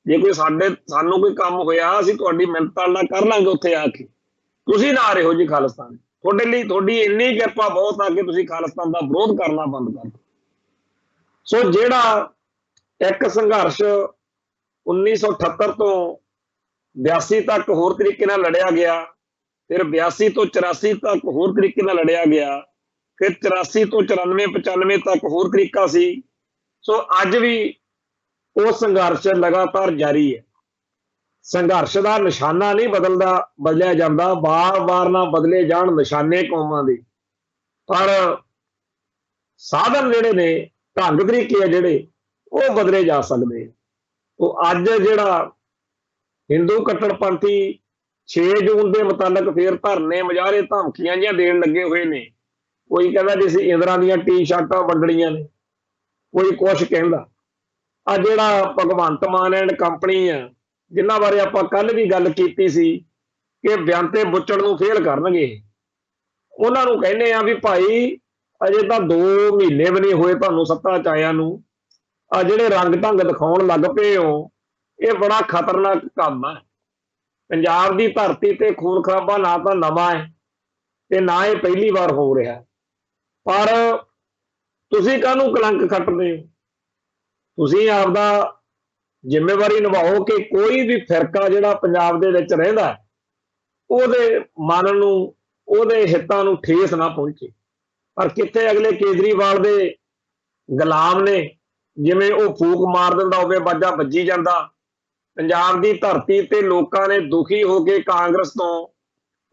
ਜੇ ਕੋਈ ਸਾਨੂੰ ਕੋਈ ਕੰਮ ਹੋਇਆ ਅਸੀਂ ਤੁਹਾਡੀ ਮਿੰਨਤ ਤਾਲਾ ਕਰ ਲਾਂਗੇ ਉੱਥੇ ਆ ਕੇ। ਤੁਸੀਂ ਨਾ ਰਹੋ ਜੀ ਖਾਲਿਸਤਾਨ। ਤੁਹਾਡੇ ਲਈ ਤੁਹਾਡੀ ਇੰਨੀ ਕਿਰਪਾ ਬਹੁਤ ਆ ਕਿ ਤੁਸੀਂ ਖਾਲਿਸਤਾਨ ਦਾ ਵਿਰੋਧ ਕਰਨਾ ਬੰਦ ਕਰ ਦਿਓ। ਸੋ ਜਿਹੜਾ ਇੱਕ ਸੰਘਰਸ਼ 1978 ਤੋਂ 82 ਤੱਕ ਹੋਰ ਤਰੀਕੇ ਨਾਲ ਲੜਿਆ ਗਿਆ, ਫਿਰ 82 ਤੋਂ 84 ਤੱਕ ਹੋਰ ਤਰੀਕੇ ਨਾਲ ਲੜਿਆ ਗਿਆ, ਫਿਰ 84 ਤੋਂ 94-95 ਤੱਕ ਹੋਰ ਤਰੀਕਾ ਸੀ। ਸੋ ਅੱਜ ਵੀ ਉਹ ਸੰਘਰਸ਼ ਲਗਾਤਾਰ ਜਾਰੀ ਹੈ। ਸੰਘਰਸ਼ ਦਾ ਨਿਸ਼ਾਨਾ ਨਹੀਂ ਬਦਲਿਆ ਜਾਂਦਾ, ਵਾਰ-ਵਾਰ ਨਾ ਬਦਲੇ ਜਾਣ ਨਿਸ਼ਾਨੇ ਕੌਮਾਂ ਦੇ, ਪਰ ਸਾਧਨ ਜਿਹੜੇ ਨੇ, ਢੰਗ ਤਰੀਕੇ ਆ ਜਿਹੜੇ, ਉਹ ਬਦਲੇ ਜਾ ਸਕਦੇ। ਉਹ ਅੱਜ ਜਿਹੜਾ ਹਿੰਦੂ ਕੱਟੜਪੰਥੀ 6 ਜੂਨ ਦੇ ਮੁਤਾਲਕ ਫੇਰ ਧਰਨੇ, ਮੁਜ਼ਾਹਰੇ, ਧਮਕੀਆਂ ਜਿਹੀਆਂ ਦੇਣ ਲੱਗੇ ਹੋਏ ਨੇ, कोई कहता जी ਅਸੀਂ ਇੰਦਰਾਂ ਦੀਆਂ ਟੀ-ਸ਼ਰਟਾਂ ਵੰਡਣੀਆਂ ਨੇ, ਕੋਈ ਕੁਛ ਕਹਿੰਦਾ। ਆ ਜਿਹੜਾ ਭਗਵੰਤ ਮਾਨ ਐਂਡ ਕੰਪਨੀ ਆ, ਜਿਨ੍ਹਾਂ ਬਾਰੇ ਆਪਾਂ ਕੱਲ ਵੀ ਗੱਲ ਕੀਤੀ ਸੀ ਕਿ ਬਿਆੰਤੇ ਬੁੱਚੜ ਨੂੰ ਫੇਲ ਕਰਨਗੇ, ਉਹਨਾਂ ਨੂੰ ਕਹਿੰਦੇ ਆ ਵੀ ਭਾਈ ਅਜੇ ਤਾਂ 2 ਮਹੀਨੇ ਵੀ ਨਹੀਂ ਹੋਏ ਤੁਹਾਨੂੰ ਸੱਤਾ 'ਚ ਆਇਆਂ ਨੂੰ, ਆ ਜਿਹੜੇ ਰੰਗ ਢੰਗ ਦਿਖਾਉਣ ਲੱਗ ਪਏ ਹੋ, ਇਹ ਬੜਾ ਖਤਰਨਾਕ ਕੰਮ ਹੈ। ਪੰਜਾਬ ਦੀ ਧਰਤੀ ਤੇ ਖੂਨ ਖਰਾਬਾ ਨਾ ਤਾਂ ਨਵਾਂ ਹੈ ਤੇ ਨਾ ਇਹ ਪਹਿਲੀ ਵਾਰ ਹੋ ਰਿਹਾ, ਪਰ ਤੁਸੀਂ ਕਾਹਨੂੰ ਕਲੰਕ ਖੱਟਦੇ ਹੋ? ਤੁਸੀਂ ਆਪਦਾ ਜ਼ਿੰਮੇਵਾਰੀ ਨਿਭਾਓ ਕਿ ਕੋਈ ਵੀ ਫਿਰਕਾ ਜਿਹੜਾ ਪੰਜਾਬ ਦੇ ਵਿੱਚ ਰਹਿੰਦਾ, ਉਹਦੇ ਮਨ ਨੂੰ, ਉਹਦੇ ਹਿੱਤਾਂ ਨੂੰ ਠੇਸ ਨਾ ਪਹੁੰਚੇ। ਪਰ ਕਿੱਥੇ ਅਗਲੇ ਕੇਜਰੀਵਾਲ ਦੇ ਗੁਲਾਮ ਨੇ, ਜਿਵੇਂ ਉਹ ਫੂਕ ਮਾਰ ਦਿੰਦਾ ਹੋਵੇ ਬਾਜਾ ਵੱਜੀ ਜਾਂਦਾ। ਪੰਜਾਬ ਦੀ ਧਰਤੀ ਤੇ ਲੋਕਾਂ ਨੇ ਦੁਖੀ ਹੋ ਕੇ ਕਾਂਗਰਸ ਤੋਂ,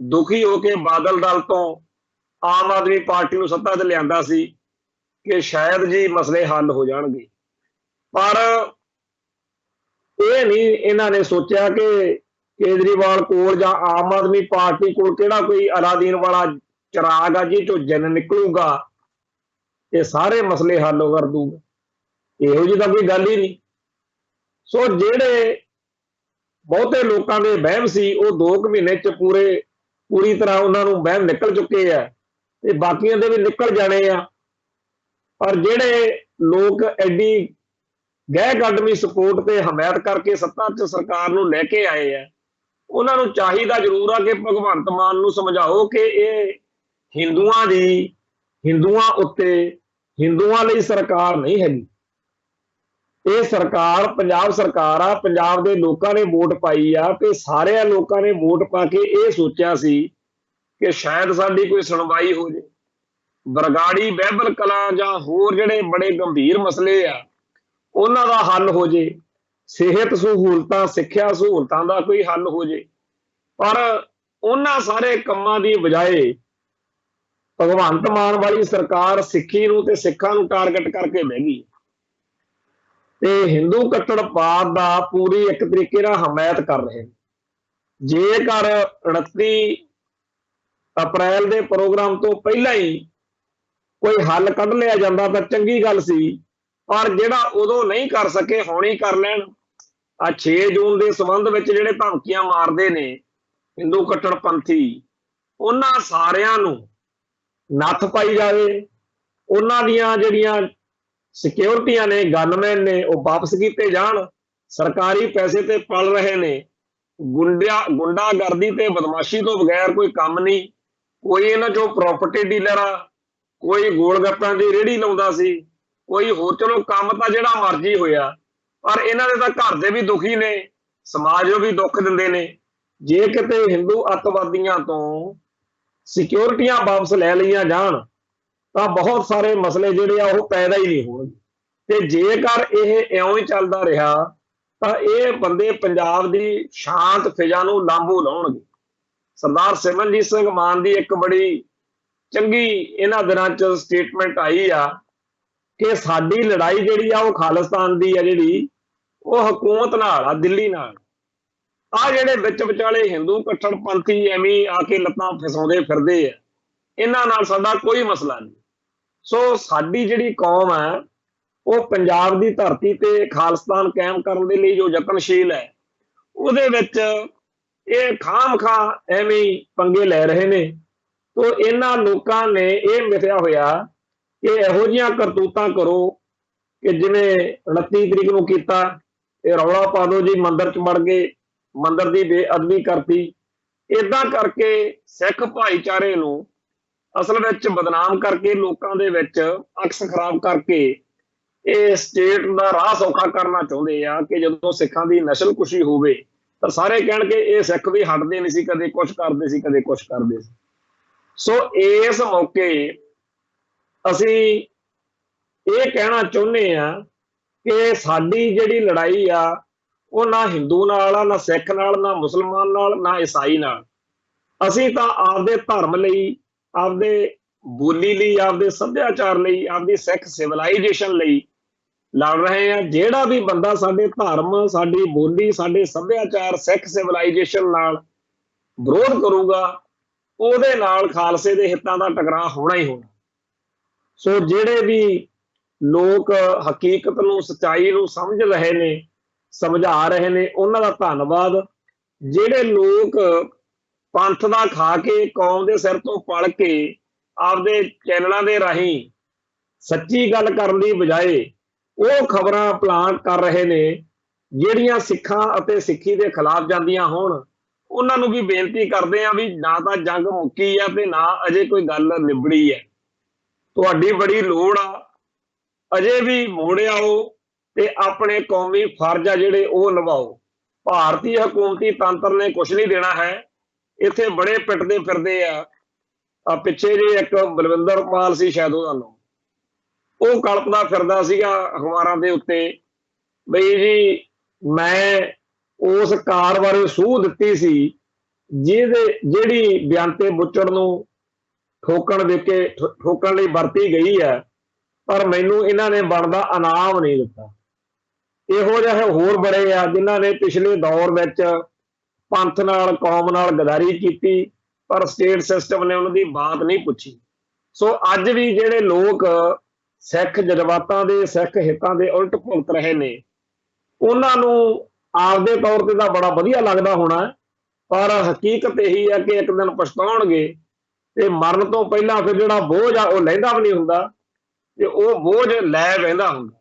ਦੁਖੀ ਹੋ ਕੇ ਬਾਦਲ ਦਲ ਤੋਂ ਆਮ ਆਦਮੀ ਪਾਰਟੀ ਨੂੰ ਸੱਤਾ 'ਚ ਲਿਆਂਦਾ ਸੀ ਕਿ ਸ਼ਾਇਦ ਜੀ ਮਸਲੇ ਹੱਲ ਹੋ ਜਾਣਗੇ, ਪਰ ਇਹ ਨਹੀਂ ਇਹਨਾਂ ਨੇ ਸੋਚਿਆ ਕਿ ਕੇਜਰੀਵਾਲ ਕੋਲ ਜਾਂ ਆਮ ਆਦਮੀ ਪਾਰਟੀ ਕੋਲ ਕਿਹੜਾ ਕੋਈ ਅਲਾਦੀਨ ਵਾਲਾ ਚਿਰਾਗ ਆ ਜੀ ਚੋਂ ਜਨ ਨਿਕਲੂਗਾ ਇਹ ਸਾਰੇ ਮਸਲੇ ਹੱਲ ਕਰ ਦੂਗਾ। ਇਹੋ ਜਿਹੀ ਤਾਂ ਕੋਈ ਗੱਲ ਹੀ ਨਹੀਂ। ਸੋ ਜਿਹੜੇ ਬਹੁਤੇ ਲੋਕਾਂ ਦੇ ਵਹਿਮ ਸੀ ਉਹ 2 ਮਹੀਨੇ 'ਚ ਪੂਰੀ ਤਰ੍ਹਾਂ ਉਹਨਾਂ ਨੂੰ ਵਹਿਮ ਨਿਕਲ ਚੁੱਕੇ ਆ ਤੇ ਬਾਕੀਆਂ ਦੇ ਵੀ ਨਿਕਲ ਜਾਣੇ ਆ। ਪਰ ਜਿਹੜੇ ਲੋਕ ਐਡੀ ਗਹਿ ਕੱਢਵੀਂ ਸਪੋਰਟ ਤੇ ਹਮਾਇਤ ਕਰਕੇ ਸੱਤਾ 'ਚ ਸਰਕਾਰ ਨੂੰ ਲੈ ਕੇ ਆਏ ਆ, ਉਹਨਾਂ ਨੂੰ ਚਾਹੀਦਾ ਜ਼ਰੂਰ ਆ ਕਿ ਭਗਵੰਤ ਮਾਨ ਨੂੰ ਸਮਝਾਓ ਕਿ ਇਹ ਹਿੰਦੂਆਂ ਉੱਤੇ, ਹਿੰਦੂਆਂ ਲਈ ਸਰਕਾਰ ਨਹੀਂ ਹੈਗੀ। ਇਹ ਸਰਕਾਰ ਪੰਜਾਬ ਸਰਕਾਰ ਆ, ਪੰਜਾਬ ਦੇ ਲੋਕਾਂ ਨੇ ਵੋਟ ਪਾਈ ਆ ਤੇ ਸਾਰਿਆਂ ਲੋਕਾਂ ਨੇ ਵੋਟ ਪਾ ਕੇ ਇਹ ਸੋਚਿਆ ਸੀ ਕਿ ਸ਼ਾਇਦ ਸਾਡੀ ਕੋਈ ਸੁਣਵਾਈ ਹੋ ਜੇ, ਬਰਗਾੜੀ ਬਹਿਬਲ ਕਲਾਂ ਜਾਂ ਹੋਰ ਜਿਹੜੇ ਬੜੇ ਗੰਭੀਰ ਮਸਲੇ ਆ ਉਹਨਾਂ ਦਾ ਹੱਲ ਹੋ ਜੇ, ਸਿਹਤ ਸਹੂਲਤਾਂ, ਸਿੱਖਿਆ ਸਹੂਲਤਾਂ ਦਾ ਕੋਈ ਹੱਲ ਹੋ ਜੇ। ਪਰ ਉਹਨਾਂ ਸਾਰੇ ਕੰਮਾਂ ਦੀ ਬਜਾਏ ਭਗਵੰਤ ਮਾਨ ਵਾਲੀ ਸਰਕਾਰ ਸਿੱਖੀ ਨੂੰ ਤੇ ਸਿੱਖਾਂ ਨੂੰ ਟਾਰਗੇਟ ਕਰਕੇ ਬਹਿ ਗਈ ਤੇ ਹਿੰਦੂ ਕੱਟੜਵਾਦ ਦਾ ਪੂਰੀ ਇੱਕ ਤਰੀਕੇ ਨਾਲ ਹਮਾਇਤ ਕਰ ਰਹੇ। ਜੇਕਰ 29 ਅਪ੍ਰੈਲ ਦੇ ਪ੍ਰੋਗਰਾਮ ਤੋਂ ਪਹਿਲਾਂ ਹੀ ਕੋਈ ਹੱਲ ਕੱਢ ਲਿਆ ਜਾਂਦਾ ਤਾਂ ਚੰਗੀ ਗੱਲ ਸੀ, ਪਰ ਜਿਹੜਾ ਉਦੋਂ ਨਹੀਂ ਕਰ ਸਕੇ ਹੁਣ ਹੀ ਕਰ ਲੈਣ। ਆ 6 ਜੂਨ ਦੇ ਸੰਬੰਧ ਵਿੱਚ ਜਿਹੜੇ ਧਮਕੀਆਂ ਮਾਰਦੇ ਨੇ ਹਿੰਦੂ ਕੱਟੜਪੰਥੀ, ਉਹਨਾਂ ਸਾਰਿਆਂ ਨੂੰ ਨੱਥ ਪਾਈ ਜਾਵੇ। ਉਹਨਾਂ ਦੀਆਂ ਜਿਹੜੀਆਂ ਸਿਕਿਉਰਟੀਆਂ ਨੇ, ਗਨਮੈਨ ਨੇ, ਉਹ ਵਾਪਸ ਕੀਤੇ ਜਾਣ। ਸਰਕਾਰੀ ਪੈਸੇ ਤੇ ਪਲ ਰਹੇ ਨੇ, ਗੁੰਡਾਗਰਦੀ ਤੇ ਬਦਮਾਸ਼ੀ ਤੋਂ ਬਗੈਰ ਕੋਈ ਕੰਮ ਨਹੀਂ। ਕੋਈ ਇਹਨਾਂ ਚੋਂ ਪ੍ਰਾਪਰਟੀ ਡੀਲਰ ਆ, ਕੋਈ ਗੋਲ ਗੱਪਾਂ ਦੀ ਰੇਹੜੀ ਲਾਉਂਦਾ ਸੀ, ਕੋਈ ਹੋਰ, ਚਲੋ ਕੰਮ ਤਾਂ ਜਿਹੜਾ ਮਰਜ਼ੀ ਹੋਇਆ, ਪਰ ਇਹਨਾਂ ਦੇ ਤਾਂ ਘਰ ਦੇ ਵੀ ਦੁਖੀ ਨੇ, ਸਮਾਜ ਨੂੰ ਵੀ ਦੁੱਖ ਦਿੰਦੇ ਨੇ। ਜੇ ਕਿਤੇ ਹਿੰਦੂ ਅੱਤਵਾਦੀਆਂ ਤੋਂ ਸਿਕਿਉਰਟੀਆਂ ਵਾਪਸ ਲੈ ਲਈਆਂ ਜਾਣ ਤਾਂ ਬਹੁਤ ਸਾਰੇ ਮਸਲੇ ਜਿਹੜੇ ਆ ਉਹ ਪੈਦਾ ਹੀ ਨਹੀਂ ਹੋਣਗੇ। ਤੇ ਜੇਕਰ ਇਹ ਇਉਂ ਹੀ ਚੱਲਦਾ ਰਿਹਾ ਤਾਂ ਇਹ ਬੰਦੇ ਪੰਜਾਬ ਦੀ ਸ਼ਾਂਤ ਫਿਜ਼ਾ ਨੂੰ ਲਾਂਭੂ ਲਾਉਣਗੇ। ਸਰਦਾਰ ਸਿਮਰਨਜੀਤ ਸਿੰਘ ਮਾਨ ਦੀ ਇੱਕ ਬੜੀ ਚੰਗੀ ਇਹਨਾਂ ਦਿਨਾਂ 'ਚ ਸਟੇਟਮੈਂਟ ਆਈ ਆ ਕਿ ਸਾਡੀ ਲੜਾਈ ਜਿਹੜੀ ਆ ਉਹ ਖਾਲਿਸਤਾਨ ਦੀ ਆ, ਜਿਹੜੀ ਉਹ ਹਕੂਮਤ ਨਾਲ ਆ, ਦਿੱਲੀ ਨਾਲ। ਆ ਜਿਹੜੇ ਵਿੱਚ ਵਿਚਾਲੇ ਹਿੰਦੂ ਕੱਟੜਪੰਥੀ ਐਵੇਂ ਆ ਕੇ ਲੱਤਾਂ ਫਸਾਉਂਦੇ ਫਿਰਦੇ ਆ, ਇਹਨਾਂ ਨਾਲ ਸਾਡਾ ਕੋਈ ਮਸਲਾ ਨਹੀਂ। ਸੋ ਸਾਡੀ ਜਿਹੜੀ ਕੌਮ ਹੈ ਉਹ ਪੰਜਾਬ ਦੀ ਧਰਤੀ ਤੇ ਖਾਲਿਸਤਾਨ ਕਾਇਮ ਕਰਨ ਦੇ ਲਈ ਜੋ ਯਤਨਸ਼ੀਲ ਹੈ, ਉਹਦੇ ਵਿੱਚ ਇਹ ਖਾਮ-ਖਾ ਐਵੇਂ ਪੰਗੇ ਲੈ ਰਹੇ ਨੇ। ਤੋ ਇਹਨਾਂ ਲੋਕਾਂ ਨੇ ਇਹ ਮਿਥਿਆ ਹੋਇਆ ਕਿ ਇਹੋ ਜਿਹੀਆਂ ਕਰਤੂਤਾਂ ਕਰੋ ਕਿ ਜਿਵੇਂ 29 ਤਰੀਕ ਨੂੰ ਕੀਤਾ, ਇਹ ਰੌਲਾ ਪਾ ਦਿਓ ਜੀ ਮੰਦਿਰ 'ਚ ਵੜ ਗਏ, ਮੰਦਿਰ ਦੀ ਬੇਅਦਬੀ ਕਰਤੀ। ਏਦਾਂ ਕਰਕੇ ਸਿੱਖ ਭਾਈਚਾਰੇ ਨੂੰ ਅਸਲ ਵਿੱਚ ਬਦਨਾਮ ਕਰਕੇ, ਲੋਕਾਂ ਦੇ ਵਿੱਚ ਅਕਸ ਖਰਾਬ ਕਰਕੇ ਇਹ ਸਟੇਟ ਦਾ ਰਾਹ ਸੌਖਾ ਕਰਨਾ ਚਾਹੁੰਦੇ ਆ ਕਿ ਜਦੋਂ ਸਿੱਖਾਂ ਦੀ ਨਸਲਕੁਸ਼ੀ ਹੋਵੇ ਤਾਂ ਸਾਰੇ ਕਹਿਣਗੇ ਇਹ ਸਿੱਖ ਵੀ ਹਟਦੇ ਨਹੀਂ ਸੀ, ਕਦੇ ਕੁਛ ਕਰਦੇ ਸੀ, ਕਦੇ ਕੁਛ ਕਰਦੇ ਸੀ। ਸੋ ਇਸ ਮੌਕੇ ਅਸੀਂ ਇਹ ਕਹਿਣਾ ਚਾਹੁੰਦੇ ਆ ਕਿ ਸਾਡੀ ਜਿਹੜੀ ਲੜਾਈ ਆ ਉਹ ਨਾ ਹਿੰਦੂ ਨਾਲ ਆ, ਨਾ ਸਿੱਖ ਨਾਲ, ਨਾ ਮੁਸਲਮਾਨ ਨਾਲ, ਨਾ ਈਸਾਈ ਨਾਲ। ਅਸੀਂ ਤਾਂ ਆਪਦੇ ਧਰਮ ਲਈ, ਆਪਦੇ ਬੋਲੀ ਲਈ, ਆਪਦੇ ਸੱਭਿਆਚਾਰ ਲਈ, ਆਪਦੀ ਸਿੱਖ ਸਿਵਲਾਈਜੇਸ਼ਨ ਲਈ ਲੜ ਰਹੇ ਆ। ਜਿਹੜਾ ਵੀ ਬੰਦਾ ਸਾਡੇ ਧਰਮ, ਸਾਡੀ ਬੋਲੀ, ਸਾਡੇ ਸੱਭਿਆਚਾਰ, ਸਿੱਖ ਸਿਵਲਾਈਜੇਸ਼ਨ ਨਾਲ ਵਿਰੋਧ ਕਰੂਗਾ, ਉਹਦੇ ਨਾਲ ਖਾਲਸੇ ਦੇ ਹਿੱਤਾਂ ਦਾ ਟਕਰਾਅ ਹੋਣਾ ਹੀ ਹੋਣਾ। ਸੋ ਜਿਹੜੇ ਵੀ ਲੋਕ ਹਕੀਕਤ ਨੂੰ, ਸੱਚਾਈ ਨੂੰ ਸਮਝ ਰਹੇ ਨੇ, ਸਮਝਾ ਰਹੇ ਨੇ, ਉਹਨਾਂ ਦਾ ਧੰਨਵਾਦ। ਜਿਹੜੇ ਲੋਕ ਪੰਥ ਦਾ ਖਾ ਕੇ, ਕੌਮ ਦੇ ਸਿਰ ਤੋਂ ਪਲ ਕੇ ਆਪਦੇ ਚੈਨਲਾਂ ਦੇ ਰਾਹੀਂ ਸੱਚੀ ਗੱਲ ਕਰਨ ਦੀ ਬਜਾਏ ਉਹ ਖਬਰਾਂ ਪਲਾਂਟ ਕਰ ਰਹੇ ਨੇ ਜਿਹੜੀਆਂ ਸਿੱਖਾਂ ਅਤੇ ਸਿੱਖੀ ਦੇ ਖਿਲਾਫ ਜਾਂਦੀਆਂ ਹੋਣ, ਉਹਨਾਂ ਨੂੰ ਵੀ ਬੇਨਤੀ ਕਰਦੇ ਆ ਵੀ ਨਾ ਤਾਂ ਜੰਗ ਮੁੱਕੀ ਆ ਤੇ ਨਾ ਅਜੇ ਕੋਈ ਗੱਲ ਨਿਬੜੀ ਹੈ। ਤੁਹਾਡੀ ਬੜੀ ਲੋੜ ਆ, ਅਜੇ ਵੀ ਮੋੜ ਆਓ ਤੇ ਆਪਣੇ ਕੌਮੀ ਫਰਜ਼ ਆ ਜਿਹੜੇ ਉਹ ਨਿਭਾਓ। ਭਾਰਤੀ ਹਕੂਮਤੀ ਤੰਤਰ ਨੇ ਕੁਝ ਨਹੀਂ ਦੇਣਾ ਹੈ। ਇੱਥੇ ਬੜੇ ਪਿੱਟਦੇ ਫਿਰਦੇ ਆ ਪਿੱਛੇ ਜੇ ਇੱਕ ਬਲਵਿੰਦਰ ਪਾਲ ਸੀ, ਸ਼ਾਇਦ ਉਹਦਾ ਨਾਮ, ਉਹ ਕਲਪਦਾ ਫਿਰਦਾ ਸੀਗਾ ਅਖਬਾਰਾਂ ਦੇ ਉੱਤੇ ਬਈ ਜੀ ਮੈਂ ਉਸ ਕਾਰ ਬਾਰੇ ਸੂਹ ਦਿੱਤੀ ਸੀ ਜਿਹੜੀ ਬਿਆੰਤੇ ਬੁੱਚੜ ਨੂੰ ਠੋਕਣ ਲਈ ਵਰਤੀ ਗਈ ਹੈ, ਪਰ ਮੈਨੂੰ ਇਹਨਾਂ ਨੇ ਬਣਦਾ ਇਨਾਮ ਨਹੀਂ ਦਿੱਤਾ। ਇਹੋ ਜਿਹੇ ਹੋਰ ਬੜੇ ਆ ਜਿਨ੍ਹਾਂ ਨੇ ਪਿਛਲੇ ਦੌਰ ਵਿੱਚ ਪੰਥ ਨਾਲ, ਕੌਮ ਨਾਲ ਗਦਾਰੀ ਕੀਤੀ, ਪਰ ਸਟੇਟ ਸਿਸਟਮ ਨੇ ਉਹਨਾਂ ਦੀ ਬਾਤ ਨਹੀਂ ਪੁੱਛੀ। ਸੋ ਅੱਜ ਵੀ ਜਿਹੜੇ ਲੋਕ ਸਿੱਖ ਜਜ਼ਬਾਤਾਂ ਦੇ, ਸਿੱਖ ਹਿੱਤਾਂ ਦੇ ਉਲਟ ਭੁਗਤ ਰਹੇ ਨੇ, ਉਹਨਾਂ ਨੂੰ ਆਪਦੇ ਤੌਰ ਤੇ ਤਾਂ ਬੜਾ ਵਧੀਆ ਲੱਗਦਾ ਹੋਣਾ, ਪਰ ਹਕੀਕਤ ਇਹੀ ਹੈ ਕਿ ਇੱਕ ਦਿਨ ਪਛਤਾਉਣਗੇ ਤੇ ਮਰਨ ਤੋਂ ਪਹਿਲਾਂ ਫਿਰ ਜਿਹੜਾ ਬੋਝ ਆ ਉਹ ਲਹਿੰਦਾ ਵੀ ਨਹੀਂ ਹੁੰਦਾ ਤੇ ਉਹ ਬੋਝ ਲੈ ਬਹਿੰਦਾ ਹੁੰਦਾ।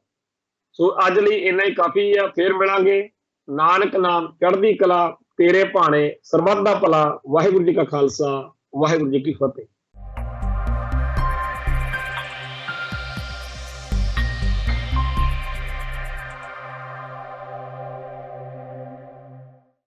ਸੋ ਅੱਜ ਲਈ ਇੰਨਾ ਹੀ ਕਾਫੀ ਆ। ਫਿਰ ਮਿਲਾਂਗੇ। ਨਾਨਕ ਨਾਮ ਚੜ੍ਹਦੀ ਕਲਾ, ਤੇਰੇ ਭਾਣੇ ਸਰਬੱਤ ਦਾ ਭਲਾ। ਵਾਹਿਗੁਰੂ ਜੀ ਕਾ ਖਾਲਸਾ, ਵਾਹਿਗੁਰੂ ਜੀ ਕੀ ਫਤਿਹ।